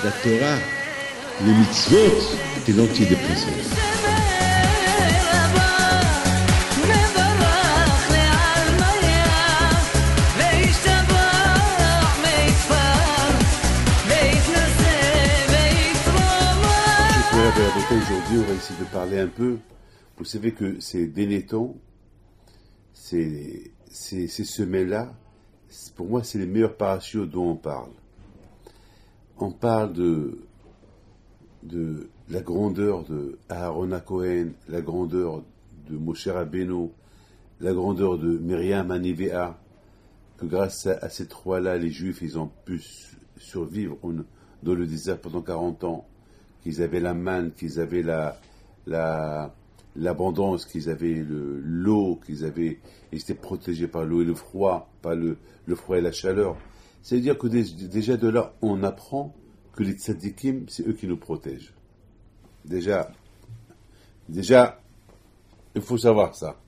La Torah, les mitzvot, c'est l'antidépresseur. Aujourd'hui, on va essayer de parler un peu. Vous savez que ces derniers temps, ces semaines-là, pour moi, c'est les meilleurs parachutes dont on parle. On parle de la grandeur de Aaron Cohen, la grandeur de Moshe Rabbeinu, la grandeur de Myriam Anivea, que grâce à ces trois-là, les Juifs, ils ont pu survivre dans le désert pendant 40 ans, qu'ils avaient la manne, qu'ils avaient l'abondance, qu'ils avaient l'eau, ils étaient protégés par l'eau et le froid, pas le froid et la chaleur. C'est-à-dire que déjà de là, on apprend que les tzadikim, c'est eux qui nous protègent. Déjà, il faut savoir ça.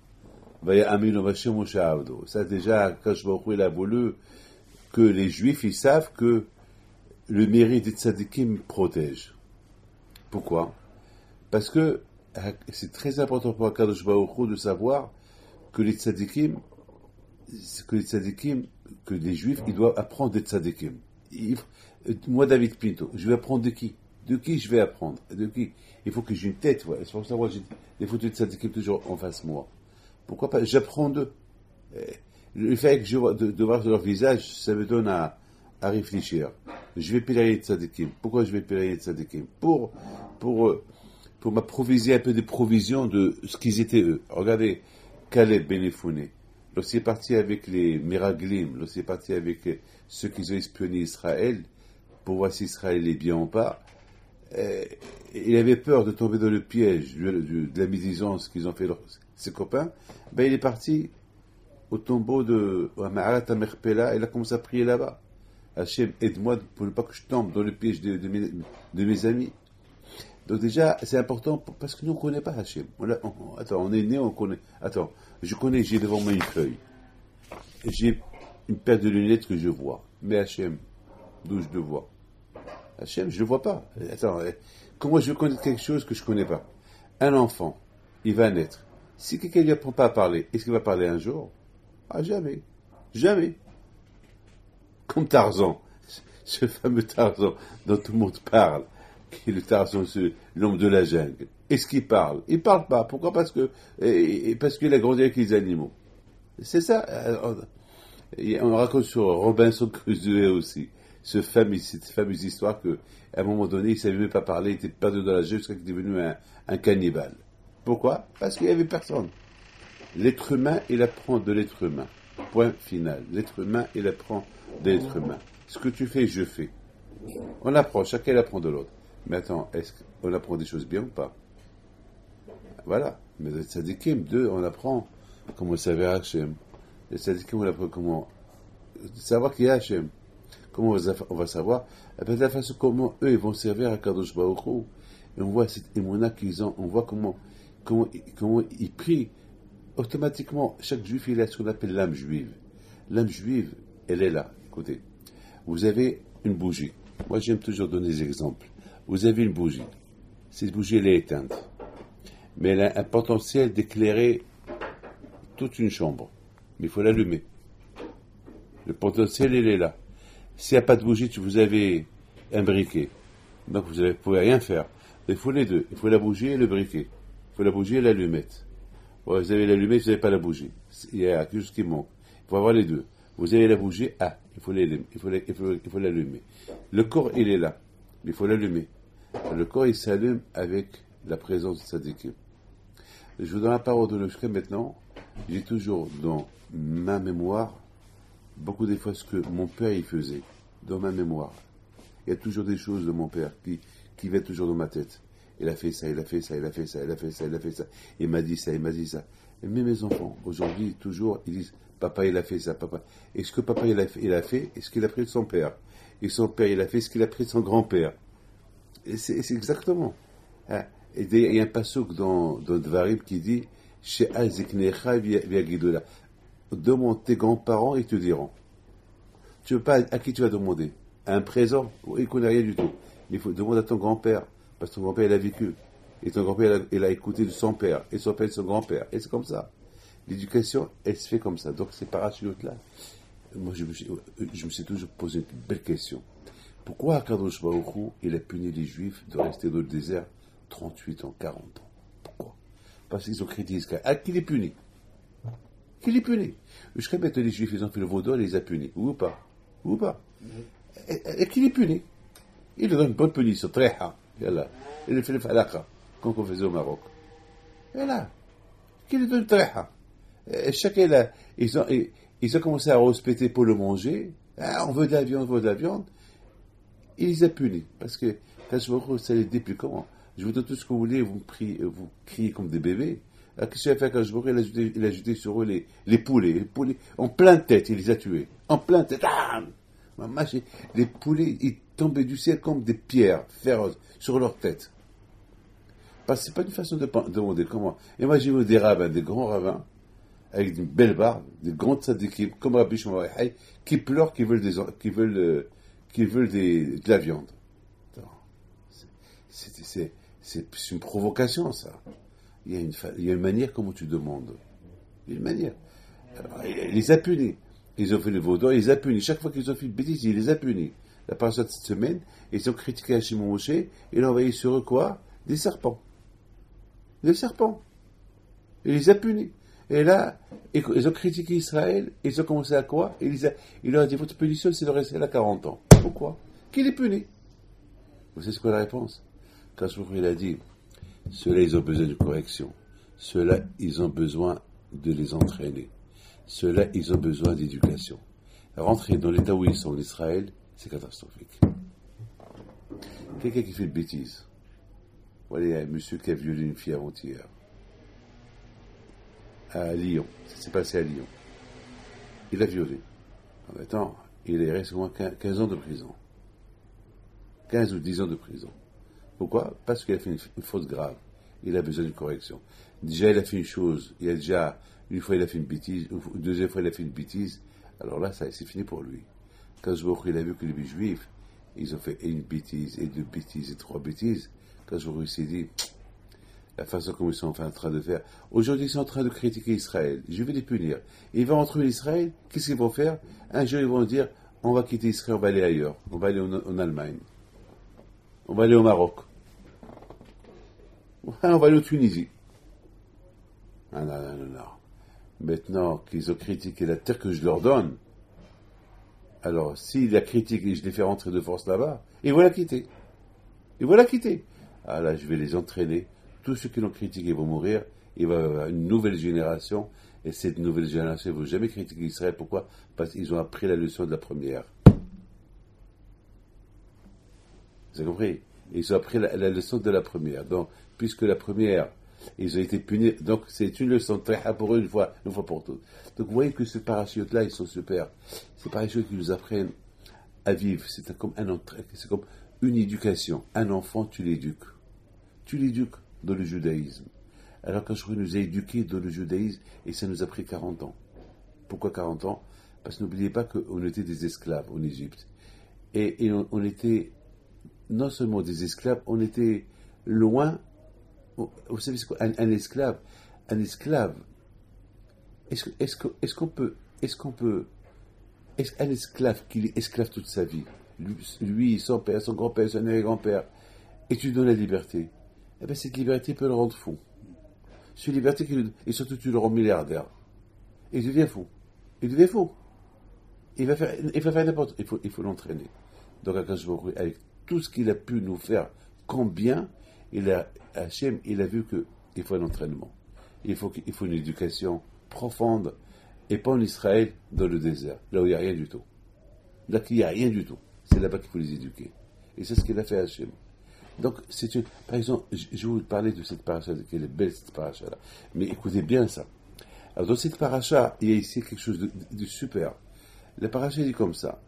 Ça déjà, Kadosh Baruch Hu, il a voulu que les Juifs, ils savent que le mérite des tzadikim protège. Pourquoi? Parce que c'est très important pour Kadosh Baruch Hu de savoir que les tzadikim, que les Juifs, ils doivent apprendre des tzadikim. Moi, David Pinto, je vais apprendre de qui? De qui je vais apprendre? De qui? Il faut que j'ai une tête, ouais. C'est pour savoir, j'ai des photos de tzadikim toujours en face de moi. Pourquoi pas? J'apprends d'eux. Le fait que de voir leur visage, ça me donne à réfléchir. Je vais pèleriner de tzadikim. Pourquoi je vais pèleriner de tzadikim? Pour m'approvisionner un peu des provisions de ce qu'ils étaient eux. Regardez, Caleb Ben Yefouné. Lorsqu'il est parti avec les Miraglim, lorsqu'il est parti avec ceux qui ont espionné Israël, pour voir si Israël est bien ou pas, il avait peur de tomber dans le piège de la médisance qu'ils ont fait ses copains. Ben, il est parti au tombeau de Ma'arat HaMechpelah, il a commencé à prier là-bas. Hachem, aide-moi pour ne pas que je tombe dans le piège de mes amis. Donc déjà, c'est important parce que nous, on ne connaît pas Hachem. On est né, on connaît. Attends, j'ai devant moi une feuille. J'ai une paire de lunettes que je vois. Mais Hachem, d'où je le vois? Hachem, je ne le vois pas. Attends, comment je vais connaître quelque chose que je ne connais pas? Un enfant, il va naître. Si quelqu'un ne lui apprend pas à parler, est-ce qu'il va parler un jour? Ah, jamais. Jamais. Comme Tarzan, ce fameux Tarzan dont tout le monde parle, qui est le Tarzan, l'homme de la jungle. Est-ce qu'il parle? Il ne parle pas. Pourquoi? Parce qu'il a grandi avec les animaux. C'est ça. On raconte sur Robinson Crusoe aussi, cette fameuse histoire qu'à un moment donné, il ne savait même pas parler, il était perdu dans la jungle jusqu'à qu'il est devenu un cannibale. Pourquoi? Parce qu'il n'y avait personne. L'être humain, il apprend de l'être humain. Point final. L'être humain, il apprend de l'être humain. Ce que tu fais, je fais. On apprend, chacun apprend de l'autre. Mais attends, est-ce qu'on apprend des choses bien ou pas? Voilà. Mais les tzadikim, on apprend comment servir Hachem. Les tzadikim, on apprend comment savoir qui est Hachem. Comment on va savoir? De la façon comment eux, ils vont servir à Kadosh Baruch Hu. Et on voit cette émouna qu'ils ont, on voit comment ils prient. Automatiquement, chaque juif, il a ce qu'on appelle l'âme juive. L'âme juive, elle est là. Écoutez, vous avez une bougie. Moi, j'aime toujours donner des exemples. Vous avez une bougie. Cette bougie, elle est éteinte. Mais elle a un potentiel d'éclairer toute une chambre. Mais il faut l'allumer. Le potentiel, il est là. S'il n'y a pas de bougie, vous avez un briquet. Donc, vous ne pouvez rien faire. Il faut les deux. Il faut la bougie et le briquet. Il faut la bougie et l'allumette. Bon, vous avez l'allumette, vous n'avez pas la bougie. Il y a quelque chose qui manque. Il faut avoir les deux. Vous avez la bougie, il faut l'allumer. Le corps, il est là. Mais il faut l'allumer. Le corps, il s'allume avec la présence de tzadikim. Je vous donne la parole de l'Oshka maintenant. J'ai toujours dans ma mémoire beaucoup des fois ce que mon père il faisait. Dans ma mémoire. Il y a toujours des choses de mon père qui viennent toujours dans ma tête. Il a fait ça, il a fait ça, il a fait ça, il a fait ça, il a fait ça. Il m'a dit ça, il m'a dit ça. Mais mes enfants, aujourd'hui, toujours, ils disent, papa, il a fait ça, papa. Est-ce que papa, il a fait, est-ce qu'il a pris de son père? Et son père, il a fait ce qu'il a pris de son grand-père. Et c'est exactement. Hein? Et il y a un passouk dans Dvarim qui dit, demande tes grands-parents, ils te diront. Tu veux pas, à qui tu vas demander? À un présent? Il ne connaît rien du tout. Mais il faut demander à ton grand-père, parce que ton grand-père, il a vécu. Et ton grand-père, il a écouté de son père, et son père de son grand-père. Et c'est comme ça. L'éducation, elle se fait comme ça. Donc, ces parachutes-là, moi, je me suis toujours posé une belle question. Pourquoi Akadosh Baruch Hu, il a puni les Juifs de rester dans le désert 38 ans, 40 ans? Pourquoi? Parce qu'ils ont critiqué Israël. Ah, qui les punit? Qui les punit? Je répète, les Juifs, ils ont fait le vaudou, ils les a punis. Ou pas? Ou pas? Et qui les punit? Il leur donne une bonne punition, très ha. Yallah. Il les fait le falaka, comme on faisait au Maroc. Et là, qui les donne très ha? Chacun là, ils ont commencé à respecter pour le manger. Ah, on veut de la viande, on veut de la viande. Il les a punis. Parce que, quand je me ça les dépuis, comment? Je vous donne tout ce que vous voulez, vous criez comme des bébés. Qu'est-ce qu'il a fait quand je me il a jeté sur eux les poulets. En pleine tête, il les a tués. En pleine tête. Ah, les poulets, ils tombaient du ciel comme des pierres féroces sur leur tête. Parce que c'est pas une façon de demander comment. Imaginez des rabbins, des grands rabbins, avec une belle barbe, des grands tzadikim, comme Rabbi Shimon qui pleurent, qui veulent de la viande. C'est une provocation, ça. Il y a une manière comment tu demandes. Il y a une manière. Alors, il les a punis. Ils ont fait le vaudou, il les a punis. Chaque fois qu'ils ont fait une bêtise, il les a punis. La parasha de cette semaine, ils ont critiqué Hachim Moshe, et ils ont envoyé sur eux quoi? Des serpents. Des serpents. Il les a punis. Et là, ils ont critiqué Israël, et ils ont commencé à quoi? Il leur a dit, votre punition, c'est de rester là 40 ans. Pourquoi? Qui les punit? Vous savez ce qu'est la réponse? Quand il a dit, ceux-là, ils ont besoin de correction. Ceux-là, ils ont besoin de les entraîner. Ceux-là, ils ont besoin d'éducation. Rentrer dans l'état où ils sont en Israël, c'est catastrophique. Quelqu'un qui fait une bêtise. Voilà, il y a un monsieur qui a violé une fille avant-hier. À Lyon. Ça s'est passé à Lyon. Il a violé. En même temps, il reste au moins 15 ans de prison. 15 ou 10 ans de prison. Pourquoi? Parce qu'il a fait une faute grave. Il a besoin d'une correction. Déjà, il a fait une chose. Il a déjà, une fois, il a fait une bêtise. Une deuxième fois, il a fait une bêtise. Alors là, c'est fini pour lui. Quand il a vu que les Juifs, ils ont fait une bêtise, et deux bêtises, et trois bêtises, quand il s'est dit, la façon comme ils sont en train de faire. Aujourd'hui, ils sont en train de critiquer Israël. Je vais les punir. Et ils vont rentrer en Israël. Qu'est-ce qu'ils vont faire? Un jour, ils vont dire, on va quitter Israël, on va aller ailleurs. On va aller en Allemagne. On va aller au Maroc. On va aller en Tunisie. Ah non, non, non, non. Maintenant qu'ils ont critiqué la terre que je leur donne, alors s'il a critiqué et je les fais rentrer de force là-bas, ils vont la quitter. Ils vont la quitter. Ah là, je vais les entraîner. Tous ceux qui l'ont critiqué vont mourir. Il va y avoir une nouvelle génération. Et cette nouvelle génération ne va jamais critiquer Israël. Pourquoi? Parce qu'ils ont appris la leçon de la première. Vous avez compris? Ils ont appris la leçon de la première. Donc, puisque la première, ils ont été punis, donc c'est une leçon très pour eux une fois pour toutes. Donc vous voyez que ces parachutes-là, ils sont super. Ces parachutes qui nous apprennent à vivre, c'est comme une éducation. Un enfant, tu l'éduques. Tu l'éduques dans le judaïsme. Alors quand je nous a éduqués dans le judaïsme, et ça nous a pris 40 ans. Pourquoi 40 ans? Parce que n'oubliez pas qu'on était des esclaves en Égypte. Et on était non seulement des esclaves, on était loin. Vous savez ce qu'un esclave? Un esclave. Est-ce qu'un esclave qui est esclave toute sa vie, lui, son père, son grand-père, son arrière-grand-père, et tu lui donnes la liberté, eh bien cette liberté peut le rendre fou. C'est une liberté et surtout tu le rends milliardaire. Et il devient fou. Il devient fou. Il va faire n'importe quoi. Il faut l'entraîner. Donc avec tout ce qu'il a pu nous faire, combien Hachem, il a vu qu'il faut un entraînement. Il faut une éducation profonde, et pas en Israël, dans le désert, là où il n'y a rien du tout. Là il n'y a rien du tout. C'est là-bas qu'il faut les éduquer. Et c'est ce qu'il a fait Hachem. Donc, par exemple, je vais vous parler de cette paracha, qu'elle est belle cette paracha-là. Mais écoutez bien ça. Alors, dans cette paracha, il y a ici quelque chose de super. La paracha dit comme ça.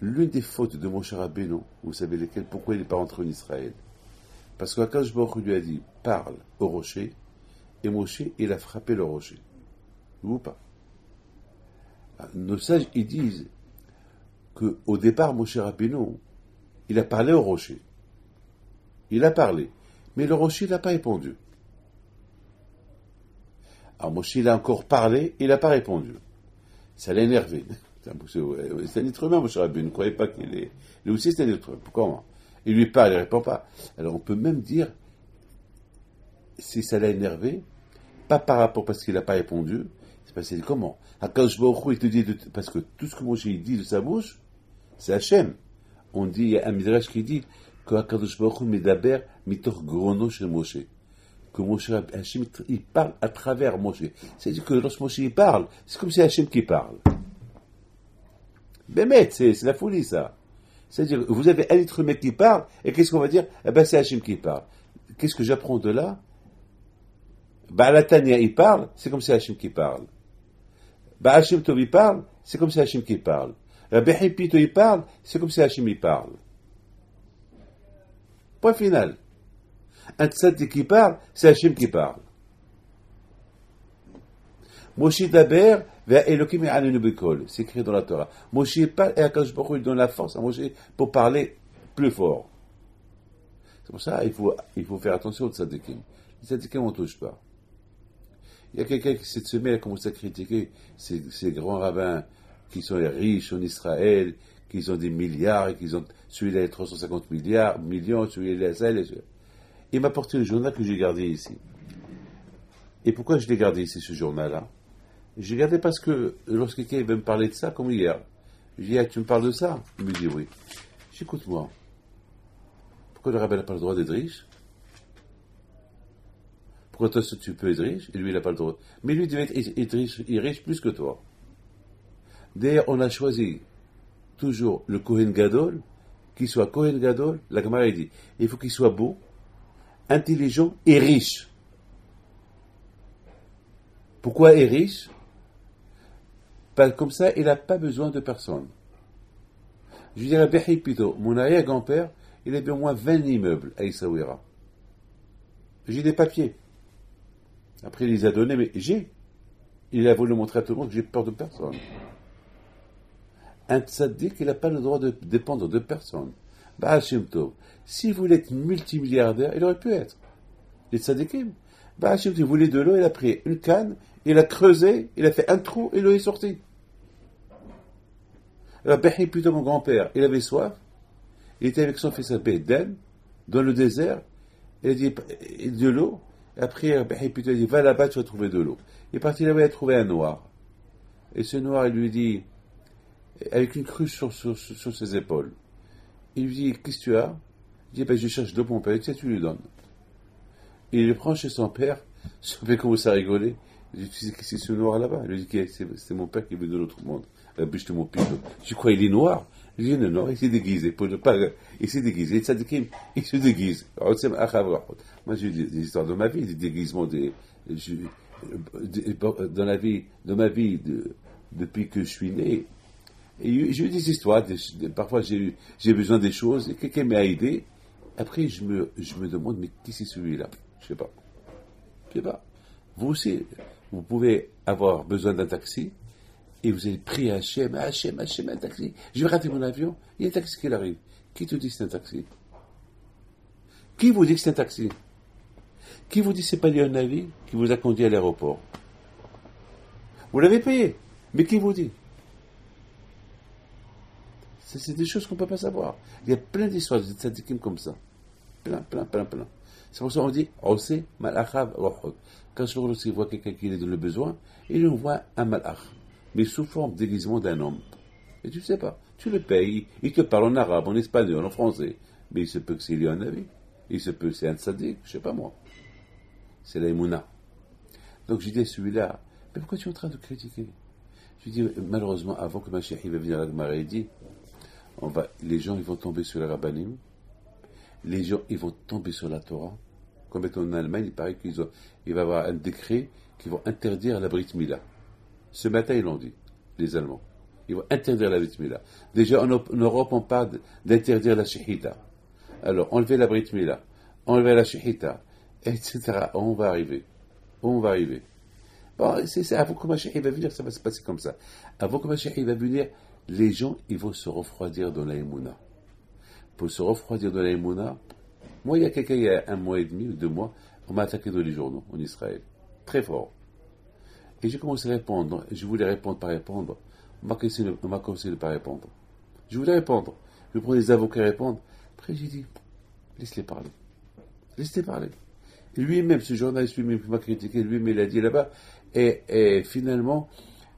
L'une des fautes de Moshe Rabbeinu, vous savez lesquelles, pourquoi il n'est pas rentré en Israël? Parce qu'Akadosh Baruch Hu lui a dit, parle au rocher, et Moshe, il a frappé le rocher. Ou pas? Nos sages, ils disent qu'au départ, Moshe Rabbeinu, il a parlé au rocher. Il a parlé. Mais le rocher n'a pas répondu. Alors Moshe, il a encore parlé, il n'a pas répondu. Ça l'a énervé. C'est un être humain, Moshe Rabbeinu. Ne croyez pas qu'il est... Lui aussi, c'est un être humain. Comment? Il lui parle, il ne répond pas. Alors on peut même dire, si ça l'a énervé, pas par rapport parce qu'il n'a pas répondu, c'est parce qu'il dit comment? Akadosh Baruch Hu, il te dit, parce que tout ce que Moshe dit de sa bouche, c'est Hachem. On dit, il y a un midrash qui dit que Akadosh Baruch Hu medaber mitoch grono chez Moshe. Que Moshe, Hachem, il parle à travers Moshe. C'est-à-dire que lorsque Moshe il parle, c'est comme si Hachem qui parle. Bémet, c'est la folie ça. C'est-à-dire, vous avez un être humain qui parle, et qu'est-ce qu'on va dire? Eh ben, c'est Hachem qui parle. Qu'est-ce que j'apprends de là? Ba'alatania, il parle, c'est comme si Hachem qui parle. Hachem Tov, il parle, c'est comme si Hachem qui parle. Rabbi Pito, il parle, c'est comme si Hachem il parle. Point final. Un tzaddik qui parle, c'est Hachem qui parle. Moshe daber vers Elokim et Alenu Bekol, c'est écrit dans la Torah. Moshe parle et Akadosh Baruch Hu donne la force à Moshe pour parler plus fort. C'est pour ça qu'il faut faire attention aux tzaddikim. Les tzaddikim, on ne touche pas. Il y a quelqu'un qui, cette semaine, a commencé à critiquer ces grands rabbins qui sont riches en Israël, qui ont des milliards, et qui ont, celui-là a 350 millions, celui-là a ça, il m'a porté le journal que j'ai gardé ici. Et pourquoi je l'ai gardé ici, ce journal-là? J'ai gardé parce que, lorsque quelqu'un veut me parler de ça, comme hier, je dis, ah, tu me parles de ça? Il me dit oui. J'écoute-moi. Pourquoi le rabbin n'a pas le droit d'être riche? Pourquoi toi, tu peux être riche, et lui, il n'a pas le droit? Mais lui, il devait être riche, il est riche plus que toi. D'ailleurs, on a choisi toujours le Kohen Gadol, qu'il soit Kohen Gadol, la Gemara dit, il faut qu'il soit beau, intelligent et riche. Pourquoi est riche? Comme ça, il n'a pas besoin de personne. Je dirais, Behi Pito, mon arrière-grand-père, il avait au moins 20 immeubles à Essaouira. J'ai des papiers. Après, il les a donnés, mais il a voulu montrer à tout le monde que j'ai peur de personne. Un tzaddik, il n'a pas le droit de dépendre de personne. Baal Shem Tov, s'il voulait être multimilliardaire, il aurait pu être. Les tzaddikim. Baal Shem Tov, il voulait de l'eau, il a pris une canne, il a creusé, il a fait un trou et l'eau est sortie. Alors, Behi Pito, mon grand-père, il avait soif, il était avec son fils à Béden, dans le désert, il a dit de l'eau. Après, Behi Pito, il dit, va là-bas, tu vas trouver de l'eau. Il est parti là-bas, il a trouvé un noir. Et ce noir, il lui dit, avec une cruche sur ses épaules. Il lui dit, qu'est-ce que tu as? Il dit, ben, je cherche de mon père. Il dit, tu lui donnes. Il le prend chez son père. Son père commence à rigoler. Il dit, tu sais qui c'est ce noir là-bas? Il lui dit, c'est mon père qui veut de l'autre monde. La bûche de mon pito. Je crois il est noir. Il dit, non, il s'est déguisé. Il s'est déguisé. Il se déguise. Moi, j'ai des histoires de ma vie, des déguisements dans ma vie, depuis que je suis né. Et j'ai eu des histoires, parfois j'ai besoin des choses, et quelqu'un m'a aidé. Après, je me demande, mais qui c'est celui-là? Je sais pas. Vous aussi, vous pouvez avoir besoin d'un taxi, et vous allez prier à Hachem, un taxi. Je vais rater mon avion, il y a un taxi qui arrive. Qui te dit que c'est un taxi? Qui vous dit que c'est un taxi? Qui vous dit que c'est pas Léon Navi qui vous a conduit à l'aéroport? Vous l'avez payé, mais qui vous dit? C'est des choses qu'on ne peut pas savoir. Il y a plein d'histoires de tzadikim comme ça. Plein. C'est pour ça qu'on dit, Ose Malachav Rochot. Quand je vois quelqu'un qui est dans le besoin, il envoie un malach, mais sous forme déguisement d'un homme. Et tu ne sais pas. Tu le payes, il te parle en arabe, en espagnol, en français. Mais il se peut que c'est lui un avis. Il se peut que c'est un tzadik, je ne sais pas moi. C'est la Emouna. Donc je dis à celui-là, mais pourquoi tu es en train de critiquer? Je dis, malheureusement, avant que ma chérie va venir à la Gemara, il dit, les gens ils vont tomber sur les rabbanim, les gens ils vont tomber sur la Torah. Comme étant en Allemagne, il paraît qu'il va y avoir un décret qui va interdire la Brit Mila. Ce matin, ils l'ont dit, les Allemands. Ils vont interdire la Brit Mila. Déjà, en Europe, on parle d'interdire la Shehita. Alors, enlever la Brit Mila, enlever la Shehita, etc. On va arriver. Bon, c'est avant que ma chérie va venir, ça va se passer comme ça. Avant que ma chérie va venir, les gens, ils vont se refroidir dans la Emouna. Pour se refroidir dans la Emouna, Moi, il y a quelqu'un, il y a 1 mois et demi ou 2 mois, on m'a attaqué dans les journaux en Israël. Très fort. Et j'ai commencé à répondre. Je voulais répondre, pas répondre. On m'a conseillé de ne pas répondre. Je voulais répondre. Je prends des avocats répondre. Après, j'ai dit, laisse-les parler. Laisse-les parler. Et lui-même, ce journaliste lui-même qui m'a critiqué, lui-même, il a dit là-bas, et finalement,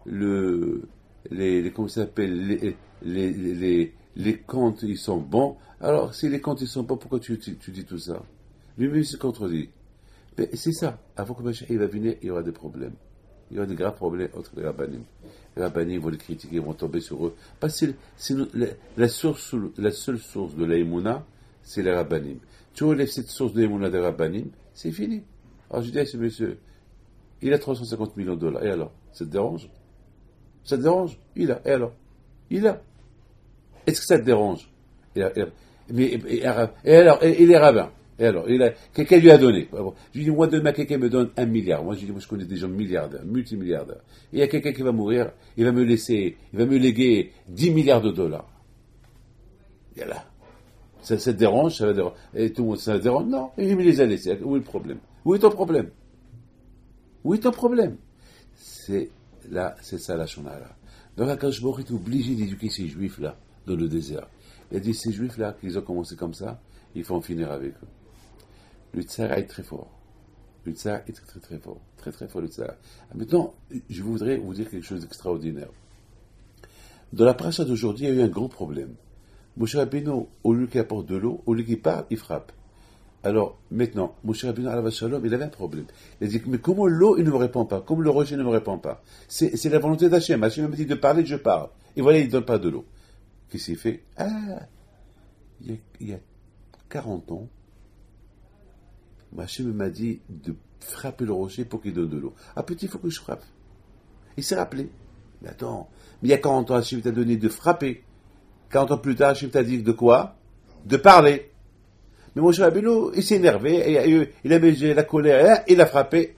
comment ça s'appelle, les comptes, ils sont bons. Alors, si les comptes, ils sont bons, pourquoi tu dis tout ça? Lui-même, il se contredit. Mais c'est ça. Avant que Mashiach va venir, il y aura des problèmes. Il y aura des graves problèmes entre les rabbinim. Les rabbinim vont les critiquer, ils vont tomber sur eux. Parce que la seule source de la Emouna, c'est les rabbinim. Tu relèves cette source de l'Emouna des rabbinim, c'est fini. Alors je dis à ce monsieur, il a 350 millions de dollars. Et alors? Ça te dérange? Ça te dérange? Il a. Et alors? Il a. Est-ce que ça te dérange? Et alors, il est rabbin. Et alors, quelqu'un lui a donné. Je lui dis, moi demain, quelqu'un me donne 1 milliard. Moi, je connais des gens milliardaires, multimilliardaires. Et il y a quelqu'un qui va mourir, il va me léguer 10 milliards de dollars. Et là. Ça te dérange, ça va déranger. Et tout le monde, ça te dérange? Non, il me les a laissés. Où est le problème? Où est ton problème? Où est ton problème? C'est ça la Shonara. Donc, Akadosh Baruch Hu est obligé d'éduquer ces juifs-là, dans le désert. Il a dit, ces juifs-là, qu'ils ont commencé comme ça, il faut en finir avec eux. Le tsar est très fort. Le tsar est très très très fort. Très très fort le tsar. Maintenant, je voudrais vous dire quelque chose d'extraordinaire. Dans la paracha d'aujourd'hui, il y a eu un grand problème. Moshe Rabbeinu, au lieu qu'il apporte de l'eau, au lieu qu'il parle, il frappe. Alors, maintenant, Moshe Rabbeinu, alav shalom, il avait un problème. Il a dit, mais comment l'eau, il ne me répond pas? Comme le rocher ne me répond pas? C'est la volonté d'Hachem. Hachem m'a dit de parler, je parle. Et voilà, il ne donne pas de l'eau. Qu'est-ce qu'il fait? Il y a 40 ans, Hachem m'a dit de frapper le rocher pour qu'il donne de l'eau. Ah, petit, il faut que je frappe. Il s'est rappelé. Mais attends, mais il y a 40 ans, Hachem t'a donné de frapper. 40 ans plus tard, Hachem t'a dit de quoi? De parler. Mais Moshe Rabbeinu, il s'est énervé, il a mis la colère, il a frappé.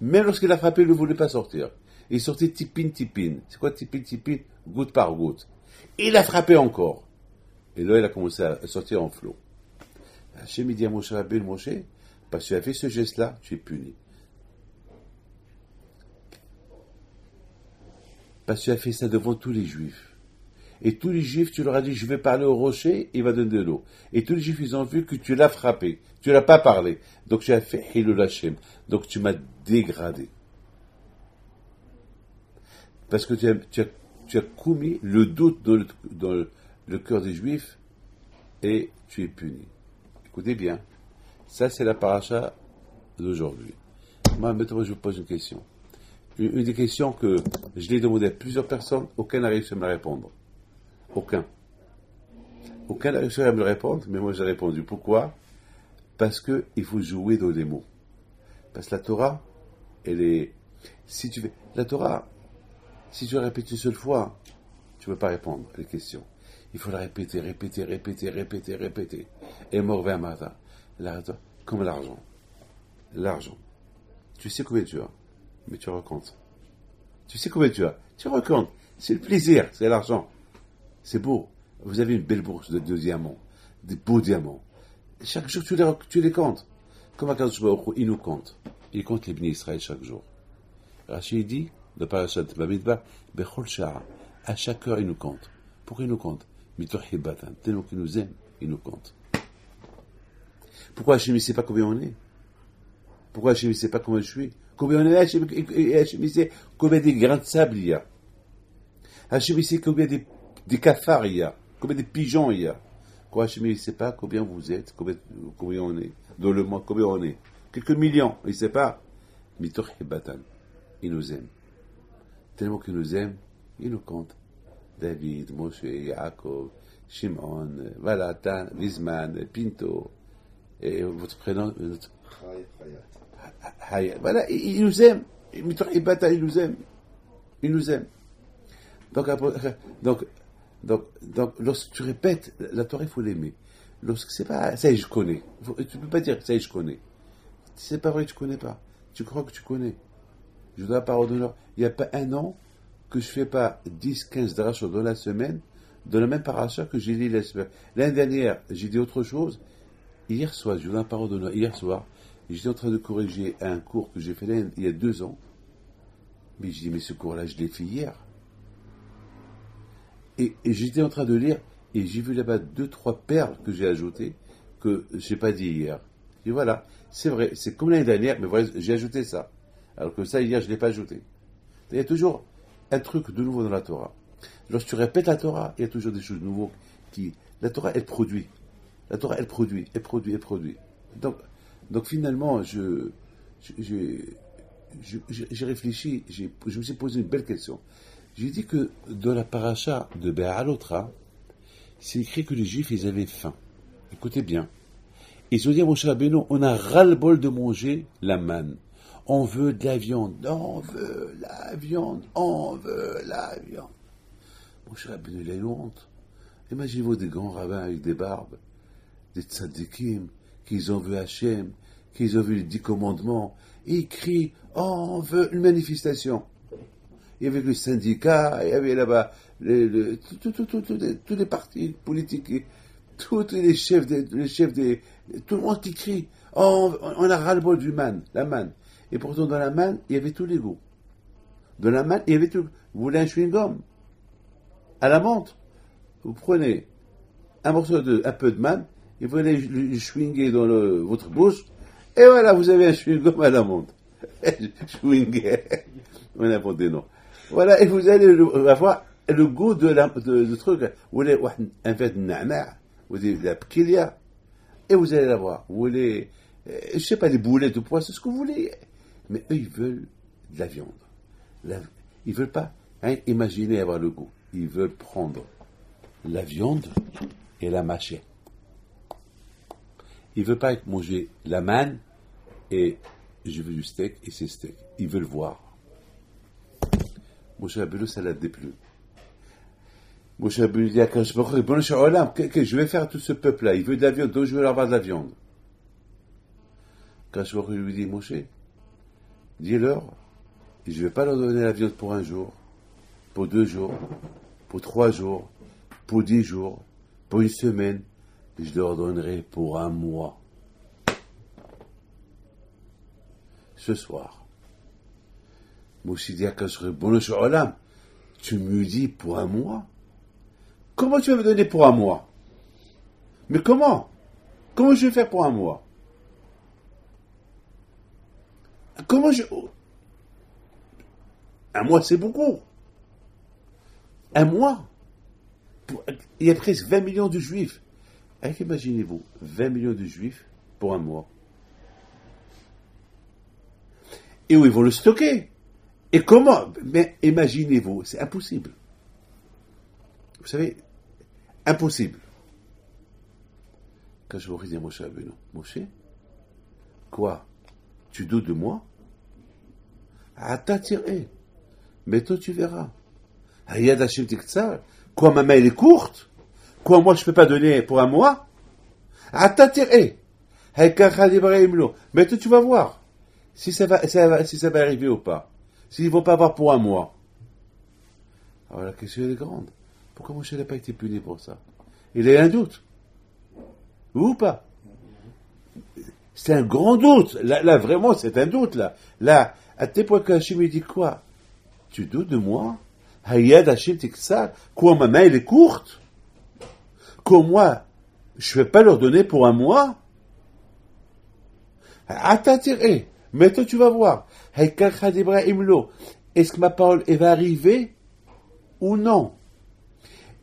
Même lorsqu'il a frappé, il ne voulait pas sortir. Il sortait tipine. C'est quoi tipine? Goutte par goutte. Il a frappé encore. Et là, il a commencé à sortir en flot. Hachem, il dit à Moshe Rabbeinu, Moshe, parce que tu as fait ce geste-là, tu es puni. Parce que tu as fait ça devant tous les Juifs. Et tous les Juifs, tu leur as dit, je vais parler au rocher, il va donner de l'eau. Et tous les Juifs, ils ont vu que tu l'as frappé. Tu l'as pas parlé. Donc tu as fait Hilul Hashem. Donc tu m'as dégradé. Parce que tu as commis le doute dans le cœur des Juifs et tu es puni. Écoutez bien. Ça, c'est la paracha d'aujourd'hui. Moi, maintenant, je vous pose une question. Une des questions que je l'ai demandé à plusieurs personnes, aucun n'a réussi à me répondre. Aucun n'a réussi à me répondre, mais moi j'ai répondu. Pourquoi? Parce que il faut jouer dans les mots. Parce que la Torah, la Torah, si tu la répètes une seule fois, tu ne peux pas répondre à les questions. Il faut la répéter. Et mort vers matin. Comme l'argent. L'argent. Tu sais combien tu as, mais tu recomptes. Tu sais combien tu as, tu recomptes. C'est le plaisir, c'est l'argent. C'est beau. Vous avez une belle bourse de diamants, des beaux diamants. Chaque jour, tu les comptes. Comme Akadosh Baruch Hu, il nous compte. Il compte les bénis Israël chaque jour. Rachid dit, dans Parashat Bamidbar, Bechol Shara, à chaque heure, il nous compte. Pourquoi il nous compte? Mitoch Hibatan, tellement qu'il nous aime, il nous compte. Pourquoi Hachem ne sait pas combien on est? Pourquoi Hachem ne sait pas combien je suis? Combien on est? Hachem sait combien des grains de sable il y a. Hachem sait combien des cafards il y a, combien de pigeons il y a. Quoi, Hachem, il ne sait pas combien vous êtes, combien on est, dans le monde, combien on est. Quelques millions, il ne sait pas. Mitoch Hebatan, il nous aime. Tellement qu'il nous aime, il nous compte. David, Moshe, Yaakov, Shimon, Valatan, Lizman, Pinto, et votre prénom, Hayat. Voilà, il nous aime. Mitoch Hebatan, il nous aime. Il nous aime. Donc, lorsque tu répètes, la Torah, il faut l'aimer. Lorsque c'est pas, ça y est, je connais. Tu peux pas dire, ça y est, je connais. C'est pas vrai, tu connais pas. Tu crois que tu connais. Je dois la parole d'honneur. Il n'y a pas un an que je fais pas 10, 15 drachot dans la semaine, dans le même paracha que j'ai dit la semaine. L'année dernière, j'ai dit autre chose. Hier soir, je vous donne un parole d'honneur, hier soir, j'étais en train de corriger un cours que j'ai fait là, il y a 2 ans. Mais je dis, mais ce cours-là, je l'ai fait hier. Et j'étais en train de lire, et j'ai vu là-bas 2-3 perles que j'ai ajoutées, que je n'ai pas dit hier. Et voilà, c'est vrai, c'est comme l'année dernière, mais voilà, j'ai ajouté ça. Alors que ça, hier, je ne l'ai pas ajouté. Il y a toujours un truc de nouveau dans la Torah. Lorsque tu répètes la Torah, il y a toujours des choses nouvelles qui... La Torah, elle produit. La Torah, elle produit. Donc finalement, j'ai réfléchi, je me suis posé une belle question. J'ai dit que dans la paracha de Bé'alotra, c'est écrit que les Juifs, ils avaient faim. Écoutez bien. Ils ont dit à Moshe Rabbeinu, on a ras-le-bol de manger la manne. On veut de la viande. On veut la viande. On veut la viande. Moshe Rabbeinu, il a eu honte. Imaginez-vous des grands rabbins avec des barbes, des tzadikim, qu'ils ont vu Hachem, qu'ils ont vu les 10 commandements, et ils crient, oh, on veut une manifestation. Il y avait le syndicat, il y avait là-bas tous les partis politiques, tous les chefs des, tout le monde qui crie, oh, on a ras-le-bol du la manne. Et pourtant, dans la manne, il y avait tous les goûts. Dans la manne, il y avait tout. Vous voulez un chewing-gum? À la menthe. Vous prenez un peu de manne, et vous allez le chewinguer dans votre bouche, et voilà, vous avez un chewing-gum à la menthe. Chewinguer. On a inventé, non. Voilà, et vous allez avoir le goût de truc. Vous voulez un verre de na'na', vous voulez de la pkilia, et vous allez l'avoir. Vous voulez, je sais pas, des boulettes de poisson, ce que vous voulez. Mais eux, ils veulent de la viande. Ils veulent pas, imaginer avoir le goût. Ils veulent prendre la viande et la mâcher. Ils veulent pas manger la manne et je veux du steak et c'est steak. Ils veulent voir. Moshe Rabbeinu, ça l'a déplu. Moshe Rabbeinu dit à Akadosh Baruch Hu, je vais faire tout ce peuple-là. Il veut de la viande, donc je vais leur avoir de la viande. Akadosh Baruch Hu lui dit, Moshe, dis-leur, je ne vais pas leur donner la viande pour 1 jour, pour 2 jours, pour 3 jours, pour 10 jours, pour 1 semaine, je leur donnerai pour 1 mois. Ce soir. Moshe dit à Akadosh Baruch Hu, tu me dis pour 1 mois? Comment tu vas me donner pour 1 mois? Mais comment? Comment je vais faire pour 1 mois? Comment je... 1 mois, c'est beaucoup. 1 mois? Il y a presque 20 millions de juifs. Imaginez-vous, 20 millions de juifs pour 1 mois. Et où ils vont le stocker? Et comment? Mais imaginez-vous, c'est impossible. Vous savez, impossible. Quand je vous dis à Moshe Rabbeinu, Moshe, quoi? Tu doutes de moi? Ah, t'attirer. Mais toi, tu verras. Hayad Hashem Tiktsar. Quoi, ma main, elle est courte? Quoi, moi, je ne peux pas donner pour 1 mois? Ah, t'attirer. Mais toi, tu vas voir. Si ça va arriver ou pas. S'ils ne vont pas avoir pour 1 mois. Alors, la question est grande. Pourquoi Moshe n'a pas été puni pour ça? Il a un doute. Ou pas? C'est un grand doute. Là, vraiment, c'est un doute, là. Là, à tel point qu'Hachem lui dit quoi? Tu doutes de moi? Hayad Hachem Tiktsar. Quoi, ma main, elle est courte? Quoi, moi, je ne vais pas leur donner pour 1 mois? À t'attirer. Mais toi, tu vas voir. Est-ce que ma parole, elle va arriver? Ou non?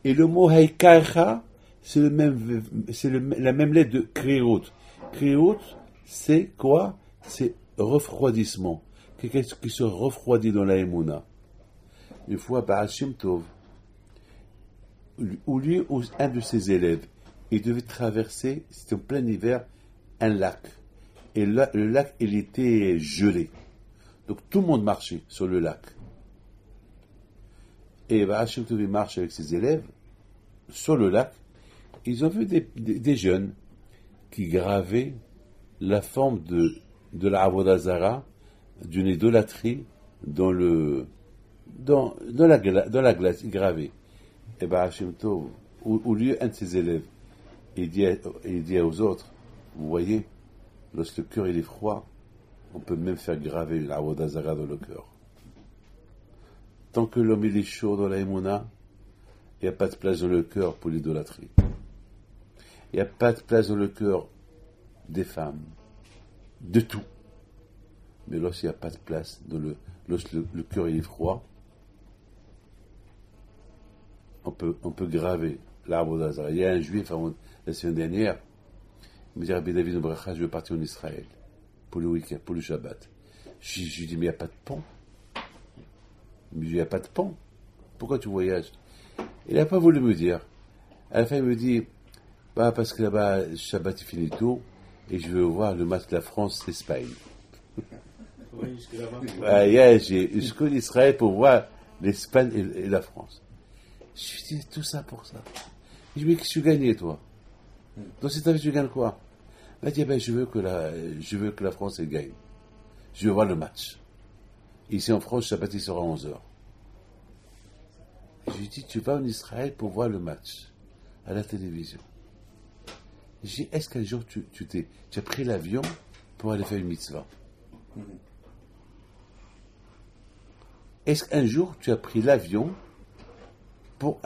Et le mot Haïkarcha, c'est la même lettre de Kriot. Kriot, c'est quoi? C'est refroidissement. Quelqu'un qui se refroidit dans la Emouna. Une fois, Baal Shem Tov, ou lui, ou un de ses élèves, il devait traverser, c'était en plein hiver, un lac. Et là, le lac, il était gelé. Donc tout le monde marchait sur le lac. Et Baal Shem Tov marche avec ses élèves sur le lac. Ils ont vu des jeunes qui gravaient la forme de la Avodah Zara, d'une idolâtrie dans la glace, gravée. Et Baal Shem Tov, au lieu un de ses élèves, il dit aux autres, Vous voyez, lorsque le cœur il est froid, on peut même faire graver une Avodah Zarah dans le cœur. Tant que l'homme il est chaud dans la Emouna, il n'y a pas de place dans le cœur pour l'idolâtrie. Il n'y a pas de place dans le cœur des femmes, de tout. Mais lorsqu'il n'y a pas de place, lorsque le cœur il est froid, on peut graver l'arbre d'Azara. Il y a un juif, la semaine dernière, il me dit, Rabbi David Obracha, je veux partir en Israël, pour le week-end, pour le Shabbat. Je lui dis, mais il n'y a pas de pont. Il me dit, il n'y a pas de pont. Pourquoi tu voyages? Il n'a pas voulu me dire. À la fin, il me dit, bah, parce que là-bas, le Shabbat, il finit tôt, et je veux voir le match de la France-Espagne. Oui, jusque là-bas. J'ai jusqu'en Israël pour voir l'Espagne et la France. Je lui dis, tout ça pour ça. Je lui dis, mais qu'est-ce que tu gagnes, toi? Dans cette année, tu gagnes quoi? Il m'a dit, je veux que la France elle gagne. Je veux voir le match. Ici en France, Shabbat, il sera à 11h. Je lui dis, tu vas en Israël pour voir le match à la télévision. Je lui dis, est-ce qu'un jour tu as pris l'avion pour aller faire une mitzvah? Est-ce qu'un jour tu as pris l'avion pour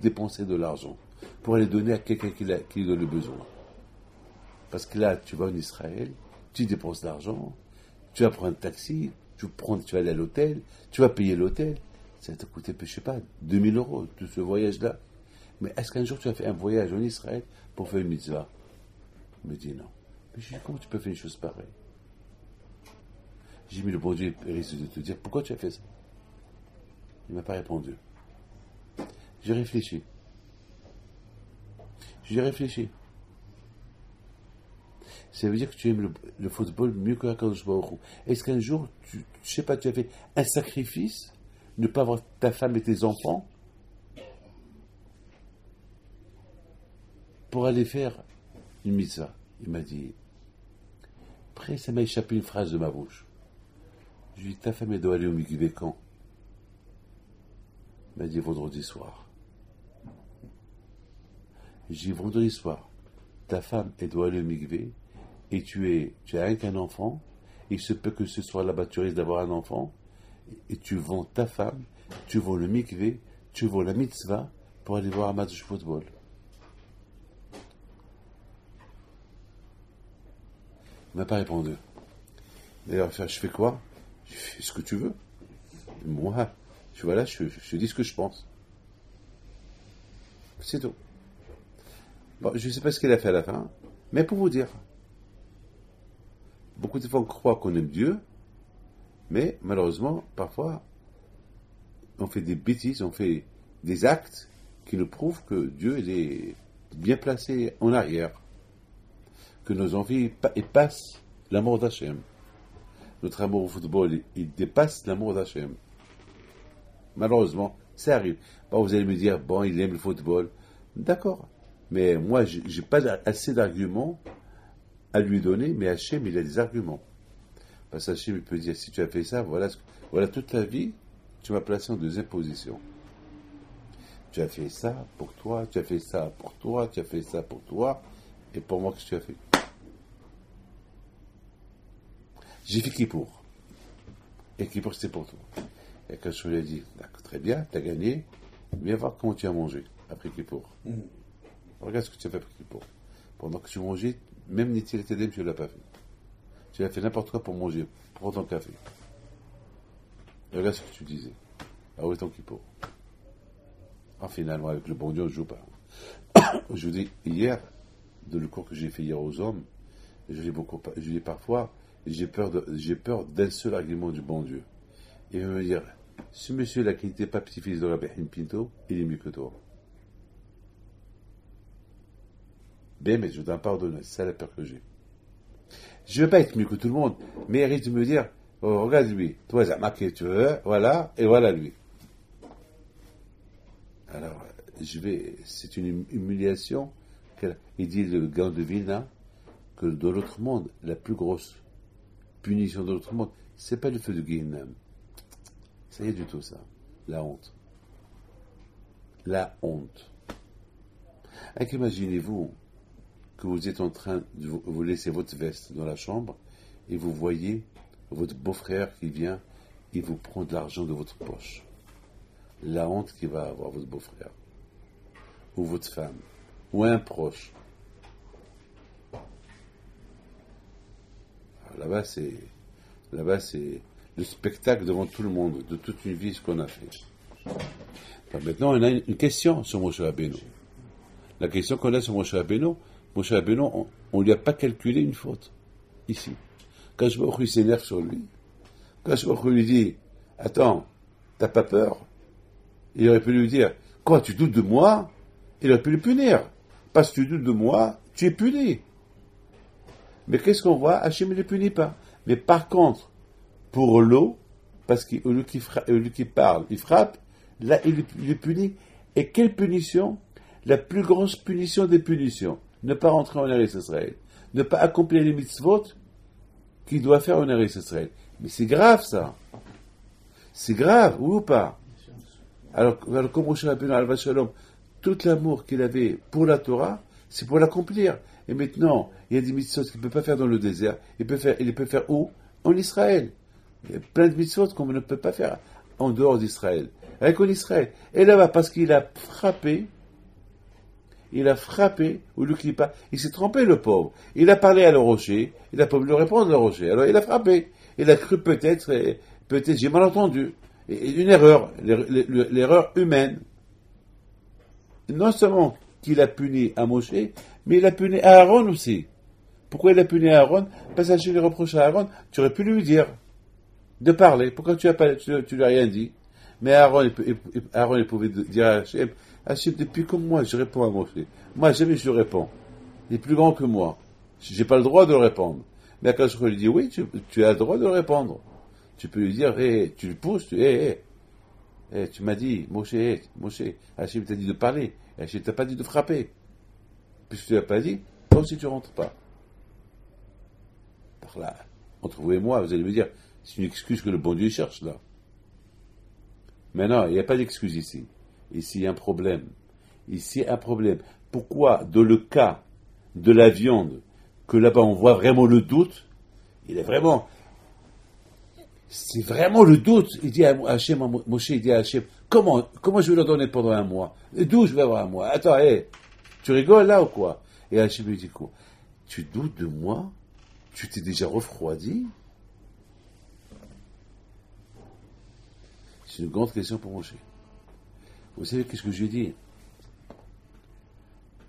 dépenser de l'argent, pour aller donner à quelqu'un qui en a le besoin? Parce que là, tu vas en Israël, tu dépenses l'argent, tu vas prendre un taxi, tu vas aller à l'hôtel, tu vas payer l'hôtel. Ça va te coûter, je ne sais pas, 2000 euros, tout ce voyage-là. Mais est-ce qu'un jour tu as fait un voyage en Israël pour faire une mitzvah? Il me dit non. Mais je dis, comment tu peux faire une chose pareille? J'ai mis le bon Dieu risque de te dire, pourquoi tu as fait ça? Il ne m'a pas répondu. J'ai réfléchi. Ça veut dire que tu aimes le football mieux que la Kadosh Baruch Hu. Est-ce qu'un jour, tu as fait un sacrifice, ne pas avoir ta femme et tes enfants, pour aller faire une mitzvah? Il m'a dit, après ça m'a échappé une phrase de ma bouche. Je lui ai dit, ta femme elle doit aller au mikvé quand? Il m'a dit, vendredi soir. J'ai dit, vendredi soir, ta femme elle doit aller au mikvé, et tu as rien qu'un enfant, il se peut que ce soir là-bas tu risques d'avoir un enfant, et tu vends ta femme, tu vends le mikvé, tu vends la mitzvah pour aller voir un match de football. Il ne m'a pas répondu. D'ailleurs, je fais quoi? Je fais ce que tu veux. Moi, je dis ce que je pense. C'est tout. Bon, je ne sais pas ce qu'il a fait à la fin, mais pour vous dire, beaucoup de fois on croit qu'on aime Dieu, mais malheureusement, parfois, on fait des bêtises, on fait des actes qui nous prouvent que Dieu il est bien placé en arrière, que nos envies passent l'amour d'Hachem. Notre amour au football, il dépasse l'amour d'Hachem. Malheureusement, ça arrive. Bon, vous allez me dire, bon, il aime le football. D'accord. Mais moi, je n'ai pas assez d'arguments à lui donner, mais Hachem, il a des arguments. Parce que Hachem, il peut dire, si tu as fait ça, voilà toute la vie, tu m'as placé en deuxième position. Tu as fait ça pour toi, tu as fait ça pour toi, tu as fait ça pour toi, et pour moi, qu'est-ce que tu as fait? J'ai fait Kippour. Et Kippour, c'était pour toi. Et quand je lui ai dit, très bien, tu as gagné, viens voir comment tu as mangé après Kippour. Regarde ce que tu as fait après Kippour. Pendant que tu mangeais, même Nitiel Tedem, tu ne l'as pas fait. Tu as fait n'importe quoi pour manger, pour prendre ton café. Et regarde ce que tu disais. Ah oui, ton Kippour. Finalement, avec le bon Dieu, on ne joue pas. Je vous dis, hier, de le cours que j'ai fait hier aux hommes, je dis parfois, j'ai peur d'un seul argument du bon Dieu. Il va me dire, ce monsieur-là qui n'était pas petit-fils de Rabbi Pinto, il est mieux que toi. Ben, mais je dois pardonner, c'est ça la peur que j'ai. Je ne veux pas être mieux que tout le monde, mais il risque de me dire, oh, regarde lui, toi, Zama, que tu veux, voilà, et voilà lui. Alors, c'est une humiliation. Il dit le Gaon de Vilna que dans l'autre monde, la plus grosse punition de l'autre monde, c'est pas le feu de Guéhenam. Ça y est du tout ça. La honte. La honte. Imaginez-vous que vous êtes en train de vous laisser votre veste dans la chambre et vous voyez votre beau-frère qui vient, il vous prend de l'argent de votre poche. La honte qu'il va avoir, votre beau-frère, ou votre femme, ou un proche. Alors là-bas, c'est le spectacle devant tout le monde, de toute une vie, ce qu'on a fait. Alors maintenant, on a une question sur Moshe Rabbeinu. La question qu'on a sur Moshe Rabbeinu, on lui a pas calculé une faute, ici. Quand je vois s'énerve sur lui, quand je vois lui dit, attends, t'as pas peur? Il aurait pu lui dire, quoi, tu doutes de moi? Il aurait pu le punir. Parce que tu doutes de moi, tu es puni. Mais qu'est-ce qu'on voit? Hachem ne les punit pas. Mais par contre, pour l'eau, parce qu'au lieu qu'il parle, il frappe, là, il est puni. Et quelle punition? La plus grosse punition des punitions. Ne pas rentrer en Eretz Israël. Ne pas accomplir les mitzvot qu'il doit faire en Eretz Israël. Mais c'est grave, ça. C'est grave, oui ou pas? Alors comme Moshe Rabbeinu Alav Shalom, tout l'amour qu'il avait pour la Torah, c'est pour l'accomplir. Et maintenant, il y a des mitzvot qu'il ne peut pas faire dans le désert. Il peut faire où? En Israël. Il y a plein de mitzvot qu'on ne peut pas faire en dehors d'Israël. Avec en Israël. Et là-bas, parce qu'il a frappé, au lieu qu'il pas, il s'est trompé, le pauvre. Il a parlé à le rocher, il n'a pas voulu répondre le rocher. Alors il a frappé. Il a cru peut-être j'ai mal entendu. Une erreur, l'erreur humaine. Non seulement qu'il a puni à Moshe, mais il a puni à Aaron aussi. Pourquoi il a puni à Aaron? Parce qu'Hachem lui reproche à Aaron, tu aurais pu lui dire de parler. Pourquoi tu lui as rien dit? Mais Aaron, il pouvait dire à Hachem, depuis comme moi, je réponds à Moshe. Moi, jamais je lui réponds. Il est plus grand que moi. J'ai pas le droit de le répondre. Mais quand je lui dis, oui, tu as le droit de le répondre. Tu peux lui dire, tu le pousses, tu m'as dit, Moshe, Hachem t'a dit de parler, Hachem t'a pas dit de frapper. Puisque tu l'as pas dit, toi aussi tu rentres pas. Par là, entre vous et moi, vous allez me dire, c'est une excuse que le bon Dieu cherche là. Mais non, il n'y a pas d'excuse ici. Ici, il y a un problème. Pourquoi, dans le cas de la viande, que là-bas on voit vraiment le doute, c'est vraiment le doute. Il dit à Hachem, Moshe, il dit à Hachem, comment je vais leur donner pendant un mois? D'où je vais avoir un mois? Attends, tu rigoles là ou quoi? Et Hachem lui dit quoi? Tu doutes de moi? Tu t'es déjà refroidi? C'est une grande question pour Moshe. Vous savez qu'est-ce que j'ai dit?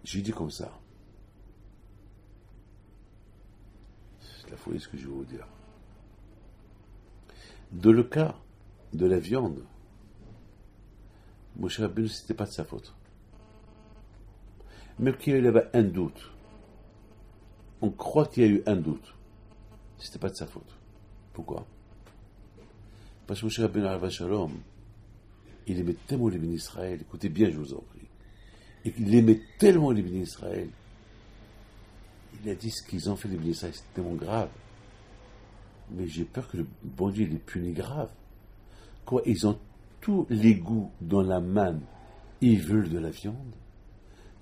J'ai dit comme ça. C'est la folie ce que je vais vous dire. Dans le cas de la viande, Moshe Rabbeinu, c'était pas de sa faute. Même qu'il y avait un doute, on croit qu'il y a eu un doute, c'était pas de sa faute. Pourquoi? Parce que Moshe Rabbeinu Alav Shalom, il aimait tellement les bénis Israël, écoutez bien, je vous en prie, et il aimait tellement les bénis Israël, il a dit ce qu'ils ont fait les bénis Israël, c'était tellement grave. Mais j'ai peur que le bon Dieu les punisse grave. Quoi, ils ont tous les goûts dans la manne, ils veulent de la viande,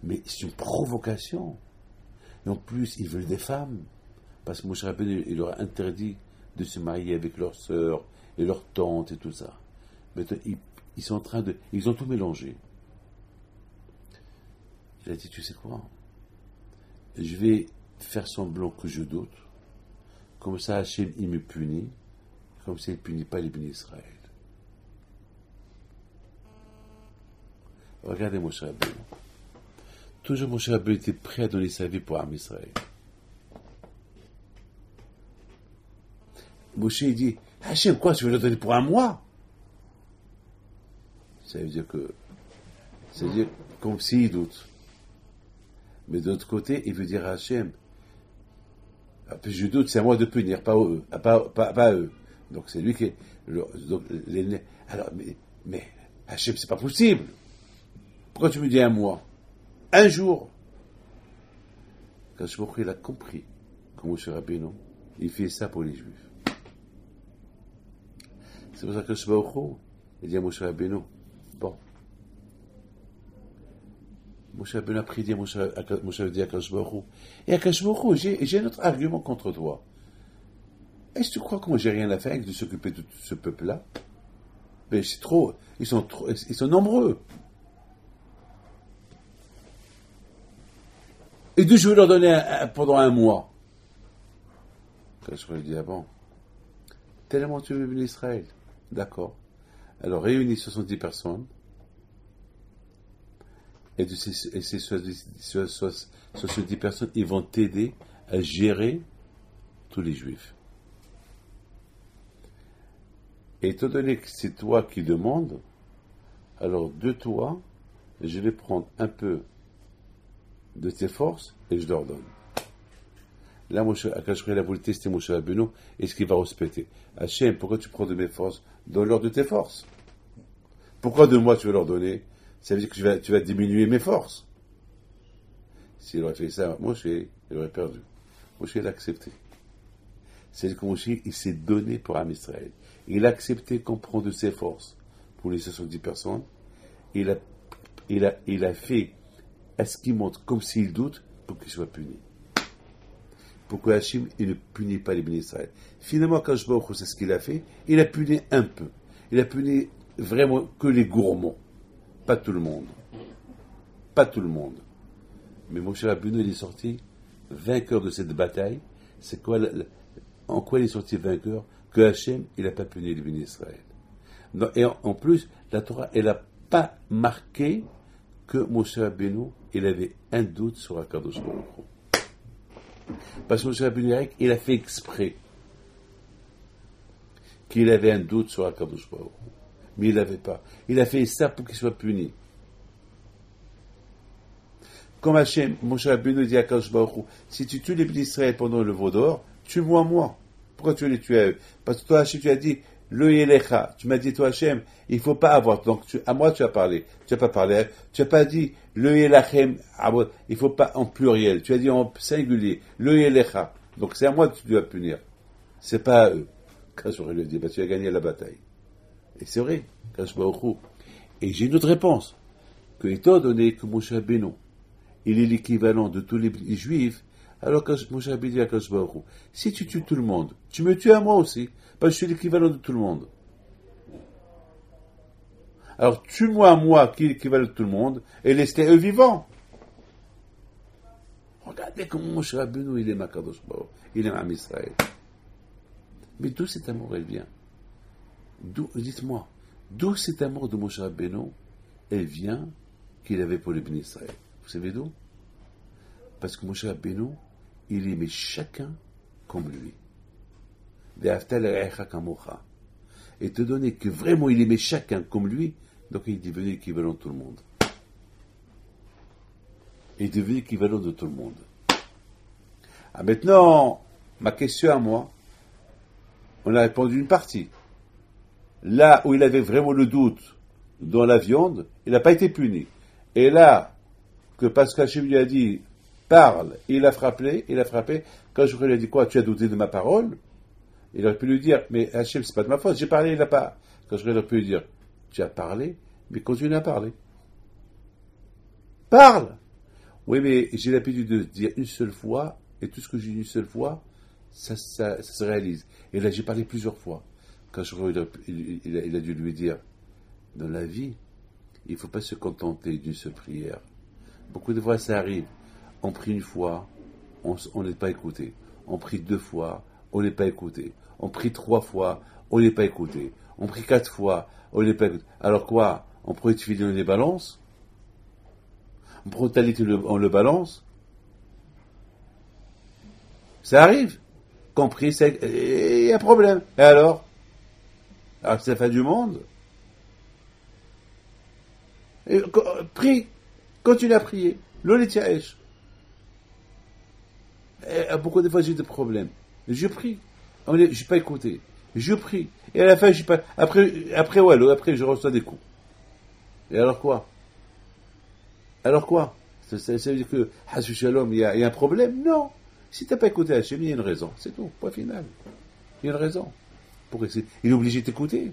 mais c'est une provocation. Et en plus, ils veulent des femmes, parce que Moshe Rabbeinu, il leur a interdit de se marier avec leurs sœurs et leurs tantes et tout ça. Maintenant, ils sont en train ils ont tout mélangé. Il a dit, tu sais quoi? Je vais faire semblant que je doute. Comme ça, Hachem, il me punit. Comme ça, il ne punit pas les bénis Israël. Regardez Moshe Rabbeinu. Toujours Moshe Rabbeinu était prêt à donner sa vie pour Am Israël. Moshe, il dit, Hachem, quoi, tu veux le donner pour un mois? Ça veut dire comme s'il doute. Mais de l'autre côté, il veut dire à Hachem, je doute, c'est à moi de punir, pas eux. Pas eux. Donc c'est lui qui est. Alors, mais Hachem, c'est pas possible. Pourquoi tu me dis un mois? Un jour? Quand je m'en prie, il a compris que Moshe Rabbeinu, il fait ça pour les Juifs. C'est pour ça que je me il dit à Moshe Rabbeinu, bon, Moshe Rabbeinu a pris dire, Moshe a dit à Akadosh Baruch Hu, et Akadosh Baruch Hu, j'ai un autre argument contre toi. Est-ce que tu crois que moi j'ai rien à faire avec de s'occuper de tout ce peuple-là? Mais c'est trop, ils sont nombreux. Et d'où je vais leur donner pendant un mois? Akadosh Baruch Hu dit, ah bon, tellement tu veux venir Israël? D'accord. Alors réunis 70 personnes, et ces 70 personnes, ils vont t'aider à gérer tous les Juifs. Et étant donné que c'est toi qui demandes, alors de toi, je vais prendre un peu de tes forces et je leur donne. Là, Akadosh Baruch Hu a voulu tester Moshe Rabbeinu, est-ce qu'il va respecter? Hachem, pourquoi tu prends de mes forces? Donne-leur de tes forces. Pourquoi de moi tu veux leur donner? Ça veut dire que tu vas diminuer mes forces. S'il aurait fait ça, Moshe, il aurait perdu. Moshe l'a accepté. C'est-à-dire que Moshe, il s'est donné pour Am Israël. Il a accepté qu'on prend de ses forces pour les 70 personnes. Il a fait à ce qu'il montre comme s'il doute pour qu'il soit puni. Pourquoi Hachim, il ne punit pas les bénis d'Israël? Finalement, quand je vois c'est ce qu'il a fait, il a puni un peu. Il a puni vraiment que les gourmands. Pas tout le monde. Pas tout le monde. Mais Moshe Rabbeinu, il est sorti vainqueur de cette bataille. C'est quoi, en quoi il est sorti vainqueur? Que Hachem, il n'a pas puni les bénis d'Israël. Et en plus, la Torah, elle n'a pas marqué que Moshe Rabbeinu, il avait un doute sur Akadosh Baruch Hu. Parce que Moshe Rabbeinu, il a fait exprès qu'il avait un doute sur Akadosh Baruch Hu. Mais il n'avait pas. Il a fait ça pour qu'il soit puni. Comme Hachem, Moshe Rabbeinu dit à Akadosh Baruch Hu, si tu tues les bénis d'Israël pendant le veau d'or, tue-moi moi. Pourquoi tu veux les tuer à eux? Parce que toi, Hachem, tu as dit, le Yelecha. Tu m'as dit, toi, Hachem, il ne faut pas avoir. Donc, à moi, tu as parlé. Tu n'as pas parlé. Tu n'as pas dit, le Yelachem. Il ne faut pas en pluriel. Tu as dit en singulier, le Yelecha. Donc, c'est à moi que tu dois punir. C'est pas à eux. Quand j'aurais lui dit, tu as gagné la bataille. Et c'est vrai, Kadosh Baruch Hu. Et j'ai une autre réponse. Que étant donné que Moshe Rabbeinu, il est l'équivalent de tous les Juifs, alors Moshe Rabbeinu dit à Kadosh Baruch Hu, si tu tues tout le monde, tu me tues à moi aussi, parce que je suis l'équivalent de tout le monde. Alors tue-moi à moi, qui est l'équivalent de tout le monde, et laisse-les eux vivants. Regardez comment Moshe Rabbeinu, il aime à Kadosh Baruch Hu, il aime à Israël. Mais d'où cet amour, elle vient? Dites-moi, d'où cet amour de Moshe Rabbeinu, elle vient qu'il avait pour les bénis d'Israël? Vous savez d'où? Parce que Moshe Rabbeinu, il aimait chacun comme lui. Et te donner que vraiment il aimait chacun comme lui, donc il est devenu équivalent de tout le monde. Il est devenu équivalent de tout le monde. Ah, maintenant, ma question à moi, on a répondu une partie. Là où il avait vraiment le doute dans la viande, il n'a pas été puni. Et là, que parce qu'Hachem lui a dit, parle, il a frappé, quand je lui ai dit quoi, tu as douté de ma parole? Il aurait pu lui dire, mais Hachem, c'est pas de ma faute, j'ai parlé, il n'a pas. Quand je aurais pu lui dire, tu as parlé, mais continue à parler. Parle! Oui, mais j'ai l'habitude de dire une seule fois, et tout ce que j'ai dit une seule fois, ça se réalise. Et là, j'ai parlé plusieurs fois. Quand il a dû lui dire, dans la vie, il ne faut pas se contenter d'une seule prière. Beaucoup de fois, ça arrive. On prie une fois, on n'est pas écouté. On prie 2 fois, on n'est pas écouté. On prie 3 fois, on n'est pas écouté. On prie 4 fois, on n'est pas écouté. Alors quoi? On prend une fille, on les balance? On prend talit, on le balance? Ça arrive. Compris, il y a un problème. Et alors c'est la fin du monde. Et, prie, continue à prier. L'olitiaèche. Beaucoup de fois j'ai des problèmes. Je prie. Je n'ai pas écouté. Je prie. Et à la fin, après je reçois des coups. Et alors quoi? Ça veut dire que, Hashu Shalom, il y a un problème? Non. Si tu n'as pas écouté Hachem, il y a une raison. C'est tout. Point final. Il y a une raison. Pourquoi il est obligé de t'écouter?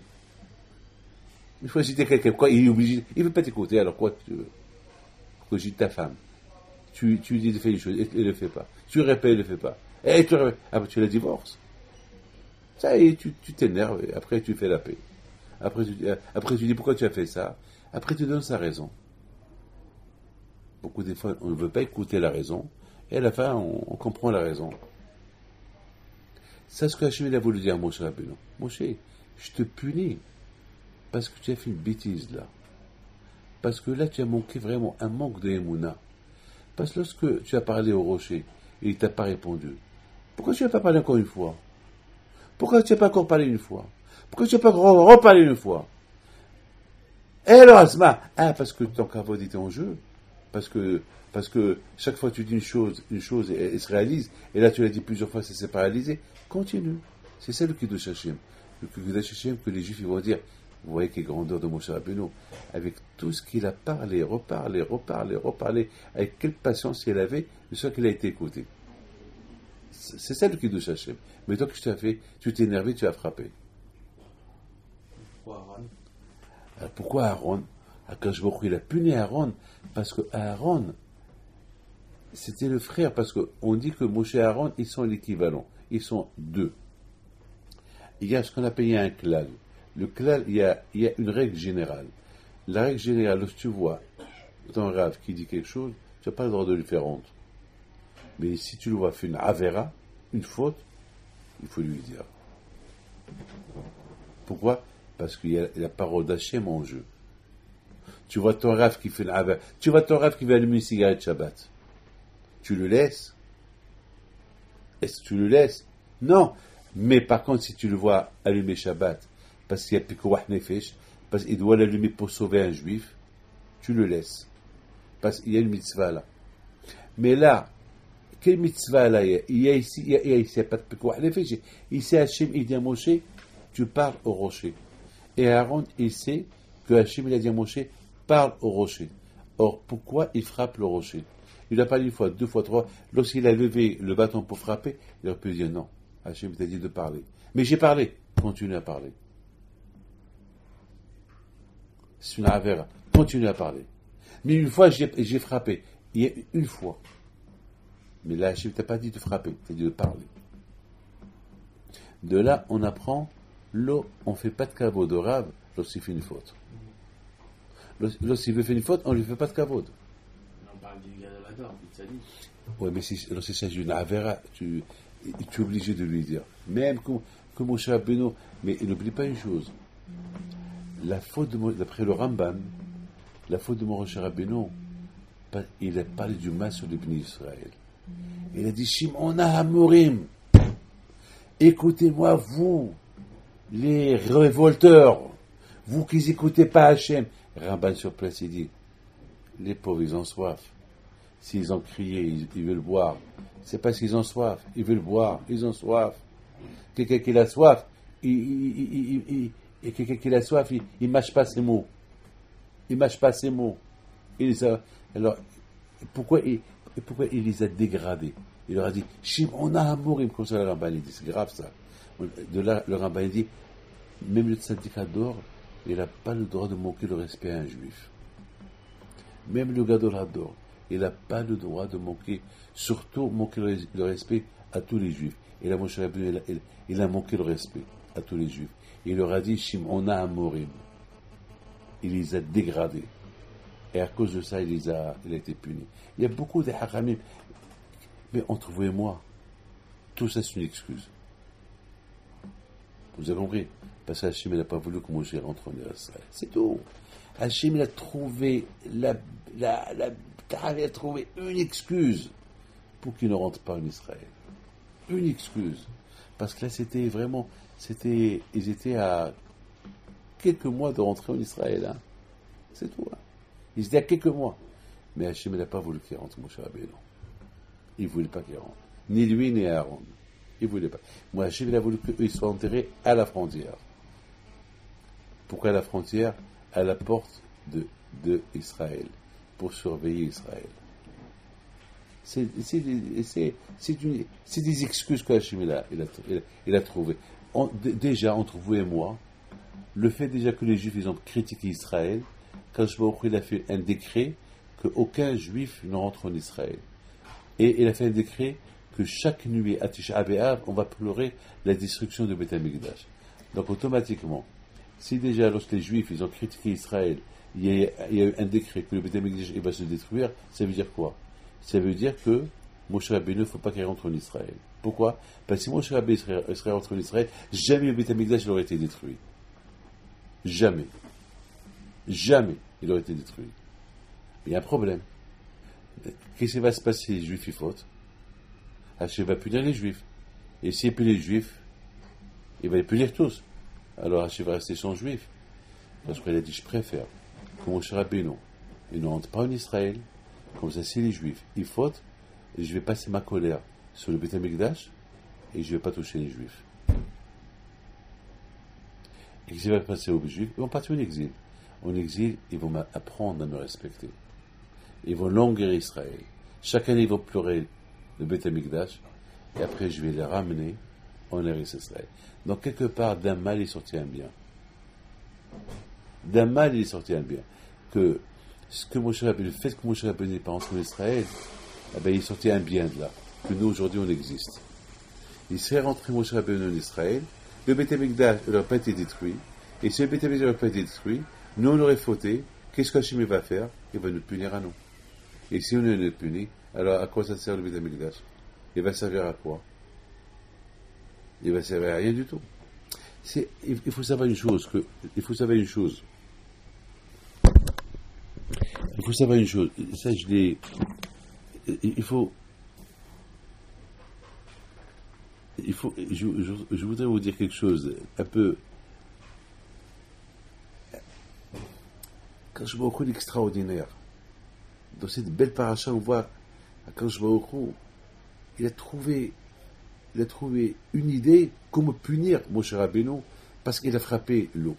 Une fois, si tu es quelqu'un, quoi, il est obligé. Il ne veut pas t'écouter, alors quoi tu veux? cogite ta femme. Tu dis de faire une chose, et elle ne le fait pas. Tu répètes, elle ne le fait pas. Et tu répètes. Après, tu la divorces. Ça y est, tu t'énerves, et après, tu fais la paix. Après, tu dis pourquoi tu as fait ça. Après, tu donnes sa raison. Beaucoup des fois, on ne veut pas écouter la raison, et à la fin, on comprend la raison. C'est ce que Hachem a voulu dire à Moshe Rabbeinu. Moshe, je te punis parce que tu as fait une bêtise là. Parce que là, tu as manqué vraiment un manque de Emouna. Parce que lorsque tu as parlé au rocher et il ne t'a pas répondu, pourquoi tu n'as pas parlé encore une fois? Pourquoi tu n'as pas encore parlé une fois? Pourquoi tu n'as pas reparlé une fois? Et alors, Asma, parce que ton kavod était en jeu. Parce que chaque fois que tu dis une chose elle se réalise, et là tu l'as dit plusieurs fois, ça s'est pas réalisé. Continue. C'est ça le Kiddush Hashem. Le Kiddush Hashem que les Juifs ils vont dire, vous voyez quelle grandeur de Moshe Rabbeinu, avec tout ce qu'il a parlé, reparlé, avec quelle patience il avait, de ce qu'il a été écouté. C'est ça le Kiddush Hashem. Mais toi que je t'ai fait, tu t'es énervé, tu as frappé. Pourquoi Aaron? Alors, pourquoi Aaron? Akash Baruch Hu, il a puni Aaron parce que Aaron, c'était le frère, parce qu'on dit que Moshe et Aaron, ils sont l'équivalent. Ils sont deux. Il y a ce qu'on appelle un klal. Le klal, il y a une règle générale. La règle générale, lorsque tu vois ton rave qui dit quelque chose, tu n'as pas le droit de lui faire honte. Mais si tu le vois faire une avera, une faute, il faut lui dire. Pourquoi? Parce qu'il y a la parole d'Hachem en jeu. Tu vois ton rave qui fait une avera, tu vois ton rave qui va allumer une cigarette Shabbat. Tu le laisses? Est-ce que tu le laisses? Non. Mais par contre, si tu le vois allumer Shabbat, parce qu'il y a Pikouah Nefesh, parce qu'il doit l'allumer pour sauver un juif, tu le laisses. Parce qu'il y a une mitzvah là. Mais là, quelle mitzvah là il y a ici, il y a pas de Pikouah Nefesh. Ici, Hachem, il dit à Moshe, tu parles au rocher. Et Aaron, il sait que Hachem, il a dit à Moshe, parle au rocher. Or, pourquoi il frappe le rocher? Il a parlé une fois, deux fois, trois. Lorsqu'il a levé le bâton pour frapper, il aurait pu dire non. Hachem t'a dit de parler. Mais j'ai parlé. Continue à parler. C'est une avera. Continue à parler. Mais une fois, j'ai frappé. Il y a une fois. Mais là, Hachem t'a pas dit de frapper. Il t'a dit de parler. De là, on apprend l'eau. On ne fait pas de kavod de rave lorsqu'il fait une faute. Lorsqu'il veut faire une faute, on ne lui fait pas de kavod. On parle du gars de la dame, du tzaddik. Oui, mais lorsqu'il s'agit d'une avera, tu es obligé de lui dire. Même que Moshe Rabbeinu, mais il n'oublie pas une chose. La faute d'après le Ramban, la faute de Moshe Rabbeinu, il a parlé du mal sur les bénis d'Israël. Il a dit, Shimon Hamorim, écoutez-moi, vous, les révolteurs, vous qui n'écoutez pas Hachem. Ramban sur place, il dit, les pauvres, ils ont soif. S'ils ont crié, ils veulent boire. C'est parce qu'ils ont soif. Ils veulent boire. Ils ont soif. Quelqu'un qui a soif, il mâche pas ses mots. Il mâche pas ses mots. Alors, pourquoi il les a dégradés? Il leur a dit, Shimon Hamorim, comme ça le Ramban, il dit, c'est grave ça. De là, le Ramban, il dit, même le tzaddik Hador, il n'a pas le droit de manquer le respect à un juif. Même le Gadol Hador, il n'a pas le droit de manquer, surtout manquer le respect à tous les juifs. Et là, Moshe Rabbeinu, il a manqué le respect à tous les juifs. Il leur a dit, Shimon Hamorim. Il les a dégradés. Et à cause de ça, il a été puni. Il y a beaucoup de haramim. Mais entre vous et moi, tout ça, c'est une excuse. Vous avez compris? Parce qu'Hachem, il n'a pas voulu que Moshe rentre en Israël. C'est tout. Hachem, il a trouvé il a trouvé une excuse pour qu'il ne rentre pas en Israël. Une excuse. Parce que là, c'était vraiment, ils étaient à quelques mois de rentrer en Israël. Hein. C'est tout. Hein. Ils étaient à quelques mois. Mais Hachem, il n'a pas voulu qu'il rentre, Moshe Rabbeinu. Il ne voulait pas qu'il rentre. Ni lui, ni Aaron. Il ne voulait pas. Moi, Hachem, il a voulu qu'ils soient enterrés à la frontière. Pourquoi à la frontière? À la porte de Israël. Pour surveiller Israël. C'est des excuses que Hachem il a trouvées. Déjà, entre vous et moi, le fait déjà que les Juifs ils ont critiqué Israël, quand il a fait un décret qu'aucun juif ne rentre en Israël. Et il a fait un décret que chaque nuit à Tisha B'Av, on va pleurer la destruction de Beth Amikdash. Donc automatiquement, si déjà lorsque les juifs ils ont critiqué Israël, il y a eu un décret que le Beth Amikdash va se détruire, ça veut dire quoi? Ça veut dire que Moshe Rabbeinu, il ne faut pas qu'il rentre en Israël. Pourquoi? Parce que si Moshe Rabbeinu serait rentré en Israël, jamais le Beth Amikdash aurait été détruit. Jamais. Jamais il aurait été détruit. Il y a un problème. Qu'est-ce qui va se passer si les juifs y fautent? Hachem va punir les juifs. Et s'il punit les juifs, il va les punir tous. Alors Hachem va rester sans juifs. Parce qu'il a dit, je préfère que Moshe Rabbeinu, il ne rentre pas en Israël, comme ça si les juifs ils fautent, et je vais passer ma colère sur le Beth Amikdash, et je ne vais pas toucher les juifs. Et qu'est-ce qui va passer aux juifs? Ils vont partir en exil. En exil, ils vont apprendre à me respecter. Ils vont languir Israël. Chaque année, ils vont pleurer le Beth Amikdash, et après, je vais les ramener en Eretz Israël. Donc, quelque part, d'un mal, il est sorti un bien. D'un mal, il est sorti un bien. Que ce que Moshe Rabbeinu, le fait que Moshe Rabbeinu n'est pas rentré en Israël, eh ben, il est sorti un bien de là. Que nous, aujourd'hui, on existe. Il serait rentré Moshe Rabbeinu en Israël, le Beth Amikdash n'aurait pas été détruit, et si le Beth Amikdash n'aurait pas été détruit, nous, on aurait fauté. Qu'est-ce qu'Hachem va faire? Il va nous punir à nous. Et si on est puni, alors à quoi ça sert le Beth Amikdash? Il va servir à quoi? Il va servir à rien du tout. Il faut savoir une chose. Il faut savoir une chose. Ça, je l'ai. Je voudrais vous dire quelque chose un peu. Quand je vois beaucoup d'extraordinaire, dans cette belle paracha, on voit quand je vois beaucoup, il a trouvé une idée comment punir Moshe Rabbeinu parce qu'il a frappé l'eau.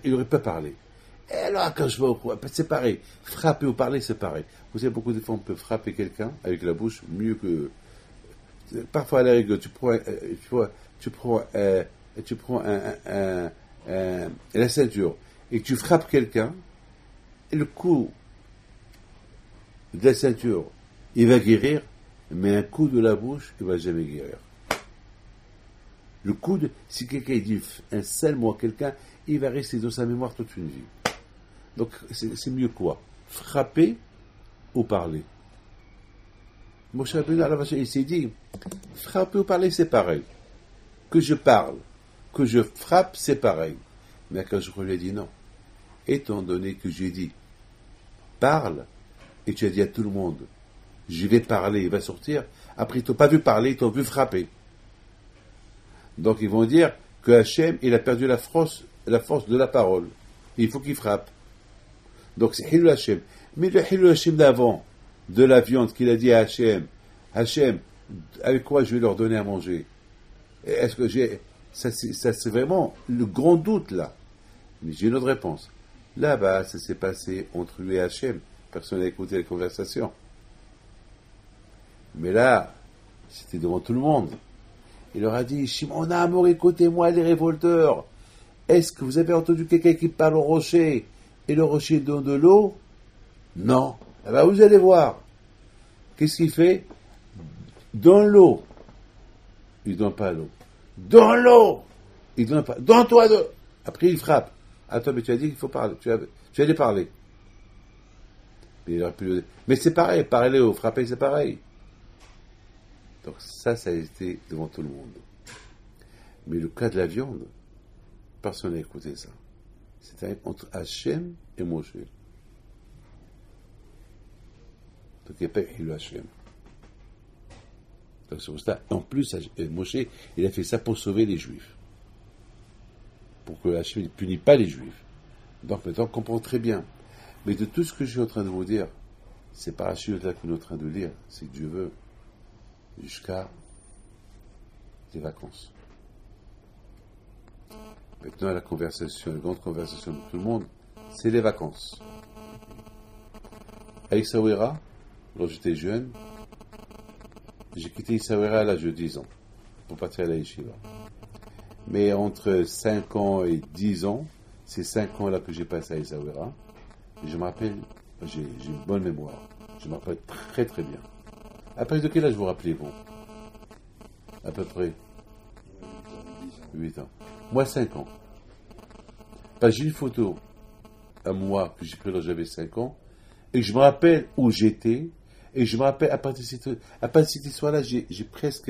Il n'aurait pas parlé. Et alors, quand je vois beaucoup, c'est pareil. Frapper ou parler, c'est pareil. Vous savez, beaucoup de fois, on peut frapper quelqu'un avec la bouche mieux que. Parfois, à la rigueur, tu prends la ceinture et que tu frappes quelqu'un, et le coup de la ceinture, il va guérir, mais un coup de la bouche, il ne va jamais guérir. Le coup de, si quelqu'un dit un seul mot à quelqu'un, il va rester dans sa mémoire toute une vie. Donc, c'est mieux quoi? Frapper ou parler? Moshe Rabbeinu, il s'est dit, frapper ou parler, c'est pareil. Que je parle, que je frappe, c'est pareil. Mais quand je lui ai dit non, étant donné que j'ai dit, parle, et tu as dit à tout le monde, je vais parler, il va sortir, après ils t'ont pas vu parler, ils t'ont vu frapper. Donc ils vont dire que Hachem, il a perdu la force de la parole. Il faut qu'il frappe. Donc c'est Hilul Hachem. Mais le Hilul Hachem d'avant, de la viande qu'il a dit à Hachem, Hachem, avec quoi je vais leur donner à manger? Est-ce que ça c'est vraiment le grand doute là. Mais j'ai une autre réponse. Là-bas, ça s'est passé entre lui et Hachem. Personne n'a écouté la conversation. Mais là, c'était devant tout le monde. Il leur a dit, Shimon Amour, écoutez-moi les révolteurs. Est-ce que vous avez entendu quelqu'un qui parle au rocher et le rocher donne de l'eau? Non. Eh bien, vous allez voir. Qu'est-ce qu'il fait? Dans l'eau. Il ne donne pas l'eau. Dans l'eau. Il ne donne pas. Dans toi de. Après, il frappe. Attends, mais tu as dit qu'il faut parler. Tu allais parler. Mais c'est pareil. Parler ou frapper, c'est pareil. Donc ça a été devant tout le monde. Mais le cas de la viande, personne n'a écouté ça. C'était entre Hachem et Moshe. Donc il n'y a pas eu Hachem. Donc c'est pour ça. En plus, Moshe, il a fait ça pour sauver les Juifs. Pour que Hachem ne punisse pas les Juifs. Donc maintenant, on comprend très bien. Mais de tout ce que je suis en train de vous dire, c'est pas Hachem là qu'on est en train de lire, si Dieu veut. Jusqu'à les vacances. Maintenant, la grande conversation de tout le monde, c'est les vacances. À Essaouira, lorsque j'étais jeune, j'ai quitté Essaouira à l'âge de 10 ans pour partir à la Yeshiva. Mais entre 5 ans et 10 ans, c'est 5 ans là que j'ai passé à Essaouira. Et je me rappelle J'ai une bonne mémoire. Je me rappelle très très bien. Après de quel âge vous rappelez-vous? À peu près 8 ans. Moi, 5 ans. Parce que j'ai une photo à moi que j'ai prise lorsque j'avais 5 ans, et je me rappelle où j'étais, et je me rappelle, à partir de cette histoire-là, j'ai presque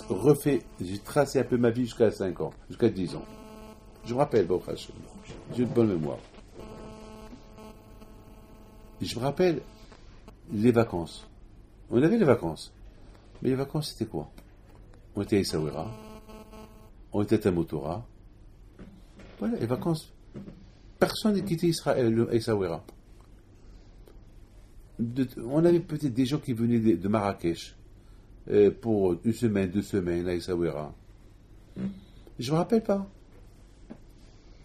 refait, j'ai tracé un peu ma vie jusqu'à 5 ans, jusqu'à 10 ans. Je me rappelle, bon, j'ai une bonne mémoire. Et je me rappelle les vacances. On avait les vacances. Mais les vacances, c'était quoi? On était à Essaouira, on était à Motora. Voilà, les vacances. Personne n'a quitté Israël, Essaouira. On avait peut-être des gens qui venaient de Marrakech pour 1 semaine, 2 semaines à Essaouira. Je ne me rappelle pas.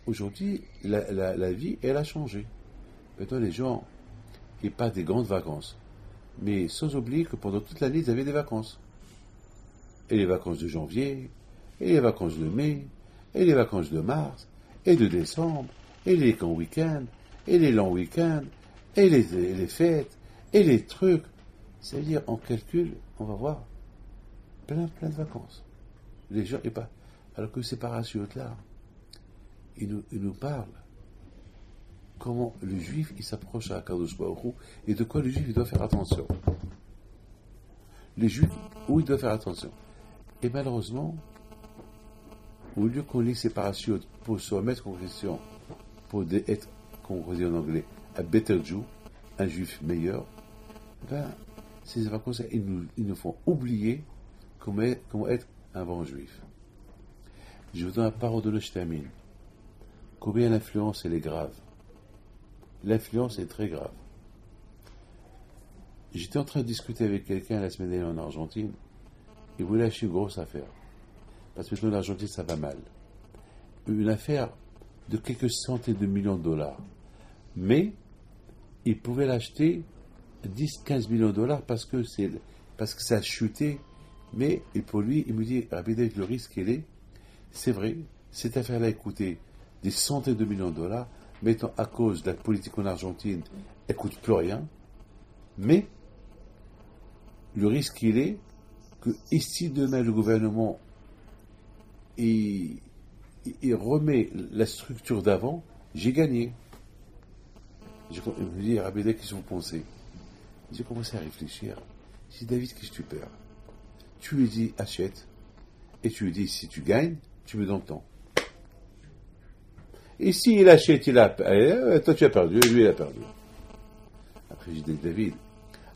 Aujourd'hui, la vie, elle a changé. Maintenant, les gens, ils partent des grandes vacances. Mais sans oublier que pendant toute l'année, ils avaient des vacances. Et les vacances de janvier, et les vacances de mai, et les vacances de mars, et de décembre, et les grands week-ends, et les longs week-ends, et les fêtes, et les trucs. C'est-à-dire, en calcul, on va voir plein de vacances. Les gens, et pas. Alors que ces parachutes-là, ils nous parlent comment le juif, il s'approche à Akadosh Baruch Hu, et de quoi le juif, il doit faire attention. Le juif, où il doit faire attention. Et malheureusement, au lieu qu'on lit ces parachutes pour se remettre en question, pour être, comme on dit en anglais, un better Jew, un juif meilleur, ben, ces vacances, ils nous font oublier comment être un bon juif. Je vous donne la parole de l'Oshtamine. Combien l'influence, elle est grave. L'influence est très grave. J'étais en train de discuter avec quelqu'un la semaine dernière en Argentine. Il voulait acheter une grosse affaire. Parce que maintenant, l'Argentine, ça va mal. Une affaire de quelques centaines de millions de dollars. Mais, il pouvait l'acheter 10-15 millions de dollars parce que ça a chuté. Mais, et pour lui, il me dit, Rabbi David, le risque, c'est vrai, cette affaire-là a coûté des centaines de millions de dollars. Mettons, à cause de la politique en Argentine, elle ne coûte plus rien. Mais, le risque, que ici, demain, le gouvernement, il remet la structure d'avant, j'ai gagné. Je me dis, Rabbi, qu'est-ce que vous pensez? J'ai commencé à réfléchir. Je dis, David, qu'est-ce que tu perds? Tu lui dis, achète. Et tu lui dis, si tu gagnes, tu me donnes tant. Et s'il achète, toi tu as perdu, lui il a perdu. Après j'ai dit, David,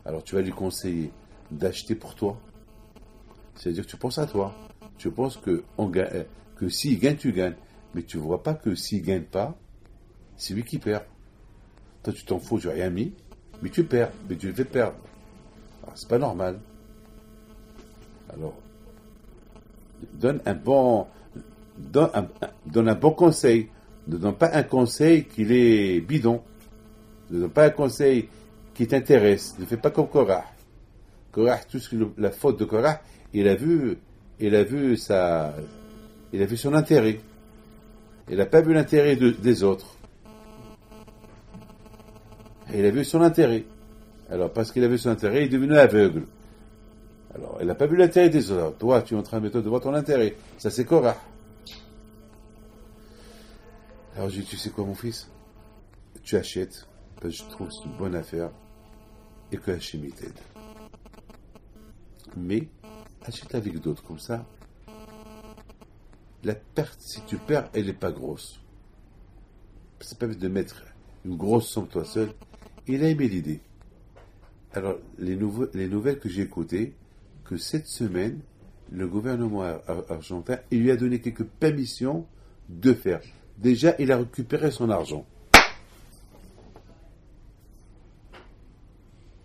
alors tu vas lui conseiller d'acheter pour toi. C'est-à-dire que tu penses à toi. Tu penses que s'il gagne, tu gagnes. Mais tu ne vois pas que s'il ne gagne pas, c'est lui qui perd. Toi tu t'en fous, tu n'as rien mis, mais tu perds, mais tu le fais perdre. Alors c'est pas normal. Alors, donne un bon conseil. Ne donne pas un conseil qui est bidon. Ne donne pas un conseil qui t'intéresse. Ne fais pas comme Korah. Korah, la faute de Korah, il a vu son intérêt. Il n'a pas vu l'intérêt des autres. Et il a vu son intérêt. Alors, parce qu'il a vu son intérêt, il est devenu aveugle. Alors, il n'a pas vu l'intérêt des autres. Toi, tu es en train de voir ton intérêt. Ça, c'est Korah. Alors j'ai dit, tu sais quoi mon fils? Tu achètes, parce que je trouve que c'est une bonne affaire, et que Hachem il t'aide. Mais, achète avec d'autres, comme ça, la perte, si tu perds, elle n'est pas grosse. C'est pas de mettre une grosse somme toi seul. Il a aimé l'idée. Alors, les nouvelles que j'ai écoutées, que cette semaine, le gouvernement argentin, il lui a donné quelques permissions de faire. Déjà, il a récupéré son argent.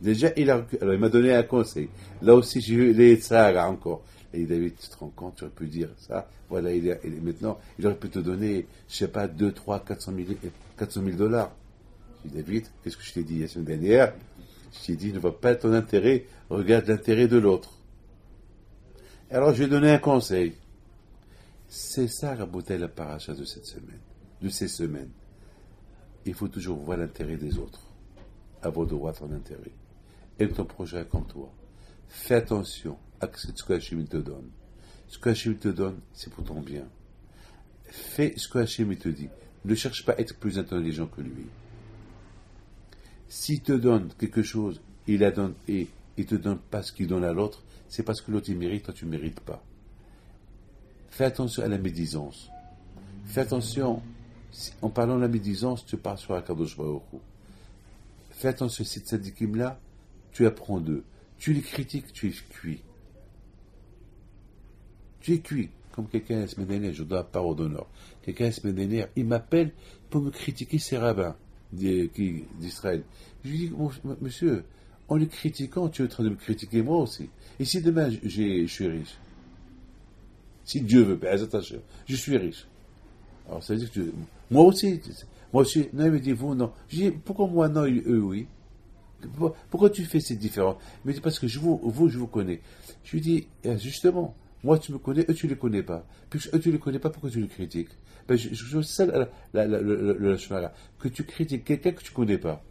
Alors, il m'a donné un conseil. Là aussi, j'ai eu les Tzahara encore. Et David, tu te rends compte, tu aurais pu dire ça. Voilà, maintenant, il aurait pu te donner, je sais pas, 2, 3, 400 000 dollars. J'ai dit, David, qu'est-ce que je t'ai dit la semaine dernière? Je t'ai dit, ne vois pas ton intérêt, regarde l'intérêt de l'autre. Alors, je lui ai donné un conseil. C'est ça, Rabotai, la paracha de cette semaine, de ces semaines. il faut toujours voir l'intérêt des autres avant de voir ton intérêt. Aime ton prochain comme toi. Fais attention à ce que Hachem te donne. Ce que Hachem te donne, c'est pour ton bien. Fais ce que Hachem te dit. Ne cherche pas à être plus intelligent que lui. S'il te donne quelque chose, il ne te donne pas ce qu'il donne à l'autre, c'est parce que l'autre il mérite, toi tu ne mérites pas. Fais attention à la médisance. Fais attention, en parlant de la médisance, tu pars sur Akadosh Baruch Hu. Fais attention, ces tzadikim-là, tu apprends d'eux. Tu les critiques, tu es cuit. Tu es cuit. Comme quelqu'un la semaine dernière, je dois la parole d'honneur. Quelqu'un la semaine dernière, il m'appelle pour me critiquer ses rabbins d'Israël. Je lui dis, monsieur, en les critiquant, tu es en train de me critiquer moi aussi. Et si demain je suis riche, si Dieu veut, je suis riche. Alors ça veut dire que moi aussi, non, il me dit, vous non. Je dis, pourquoi moi non, eux oui? Pourquoi tu fais cette différence? Il me dit, parce que je vous connais. Je lui dis, justement, moi tu me connais, eux tu ne les connais pas. Puisque eux tu ne les connais pas, pourquoi tu les critiques? Ben, je sais la que tu critiques quelqu'un que tu ne connais pas.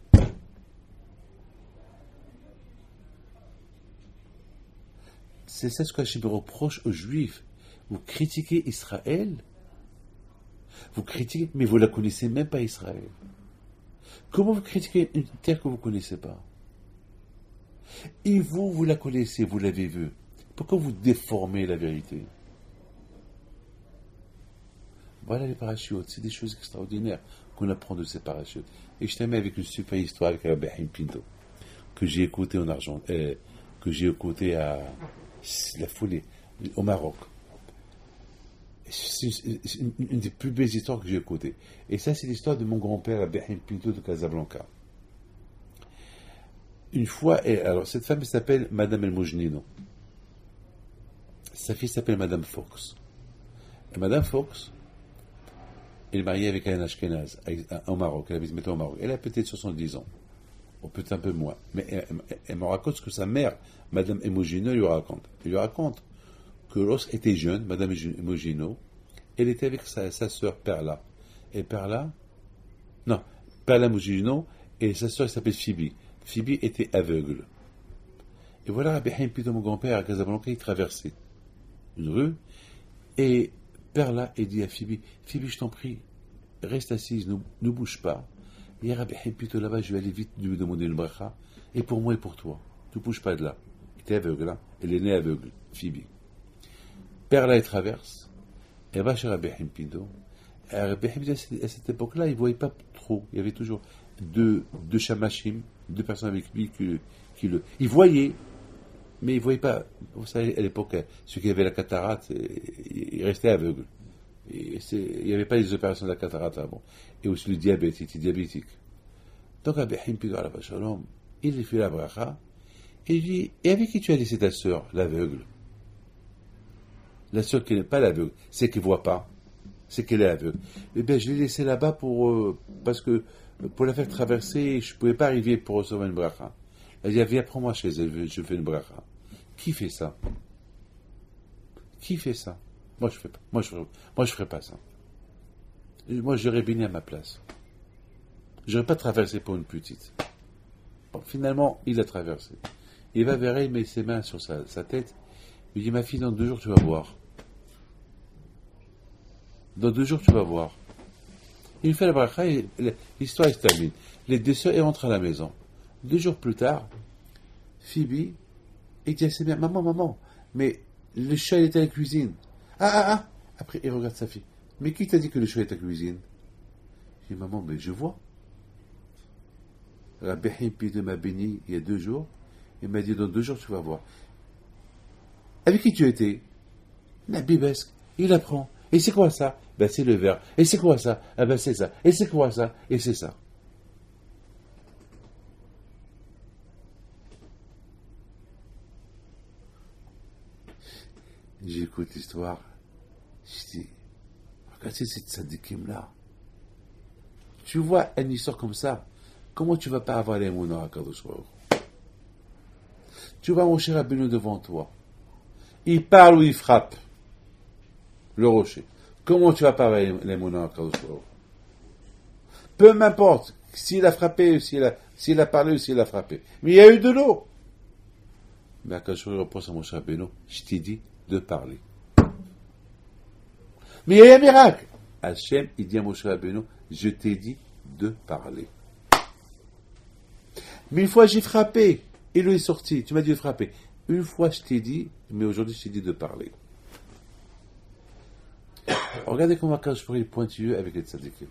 C'est ça ce que Hachem reproche aux Juifs. Vous critiquez Israël, vous critiquez, mais vous ne la connaissez même pas Israël. Comment vous critiquez une terre que vous ne connaissez pas? Et vous la connaissez, vous l'avez vue. Pourquoi vous déformez la vérité? Voilà les parachutes, c'est des choses extraordinaires qu'on apprend de ces parachutes. Et je termine avec une super histoire avec Rabbi Haim Pinto, que j'ai écouté en Argentine, que j'ai écouté à la folie, au Maroc. C'est une des plus belles histoires que j'ai écoutées. Et ça, c'est l'histoire de mon grand-père, Rabbi Haim Pinto de Casablanca. Une fois, alors cette femme s'appelle Madame El Moujnino. Sa fille s'appelle Madame Fox. Et Madame Fox, elle est mariée avec un Ashkenaz au Maroc. Elle habite maintenant au Maroc. Elle a peut-être 70 ans, ou peut-être un peu moins. Mais elle me raconte ce que sa mère, Madame Emogino, lui raconte. Elle lui raconte que lorsqu'elle était jeune, Madame Emogino, elle était avec sa sœur Perla. Et Perla Emogino, et sa sœur s'appelle Phoebe. Phoebe était aveugle. Et voilà, Rabbi Haim Pinto, mon grand-père, à Casablanca, il traversait une rue, et Perla, il dit à Phoebe, Phoebe, je t'en prie, reste assise, ne bouge pas. Il y a Rabbi Haim Pinto là-bas, je vais aller vite lui demander le bracha, et pour moi et pour toi, ne bouge pas de là. Il était aveugle, hein? Elle est née aveugle, Phoebe. Perla, elle traverse, elle va chez Rabbi Haim Pinto. Rabbi Haim Pinto, à cette époque-là, il ne voyait pas trop, il y avait toujours deux shamashim, deux personnes avec lui il voyait, mais il ne voyait pas. Vous savez, à l'époque, ceux qui avaient la cataracte, ils restaient aveugles. Il n'y avait pas les opérations de la cataracte avant. Et aussi le diabète, il était diabétique. Donc, Rabbi Haim Pinto, il lui fait la bracha, et il dit, et avec qui tu as laissé ta sœur, l'aveugle? La sœur qui n'est pas l'aveugle, c'est qu'elle ne voit pas, c'est qu'elle est aveugle. Eh bien, je l'ai laissée là-bas parce que pour la faire traverser, je ne pouvais pas arriver pour recevoir une bracha. Elle dit, viens, prends-moi chez elle, je fais une bracha. Qui fait ça? Qui fait ça? Moi, je ne fais pas. Moi, je ferai pas ça. Moi, j'aurais béni à ma place. Je n'aurais pas traversé pour une petite. Bon, finalement, il a traversé. Il va vers elle, il met ses mains sur sa tête. Il lui dit, ma fille, dans 2 jours, tu vas voir. Dans 2 jours, tu vas voir. Il fait la bracha et l'histoire se termine. Les 2 sœurs, elles rentrent à la maison. 2 jours plus tard, Phoebe, elle dit à sa mère, maman, mais le chat il est à la cuisine. Après, il regarde sa fille. Mais qui t'a dit que le chat est à la cuisine? Je dis, maman, mais je vois. Rabbi Haim Pinto m'a béni il y a 2 jours. Il m'a dit, dans 2 jours, tu vas voir. Avec qui tu étais? Nabibesque. Il apprend. Et c'est quoi ça? Ben, c'est le verre. Et c'est quoi ça? Ah ben, c'est ça. Et c'est quoi ça? Et c'est ça. J'écoute l'histoire. Je dis, regardez cette tzadikim-là. Tu vois une histoire comme ça. Comment tu vas pas avoir les mounars à Kadosh Baruch Hu? Tu vois Moshe Rabbeinu devant toi. Il parle ou il frappe le rocher. Comment tu vas pas avoir les mounars à Kadosh Baruch Hu? Peu m'importe s'il a frappé, s'il a parlé ou s'il a frappé. Mais il y a eu de l'eau. Mais Akash reproche à Moshe Rabbeinu, je t'ai dit de parler. Mais il y a eu un miracle. Hachem, il dit à Moshe Rabbeinu, je t'ai dit de parler. Mais une fois j'ai frappé, et l'eau est sortie, tu m'as dit de frapper. Une fois je t'ai dit, mais aujourd'hui je t'ai dit de parler. Regardez comment Akash est pointilleux avec les tzadikim.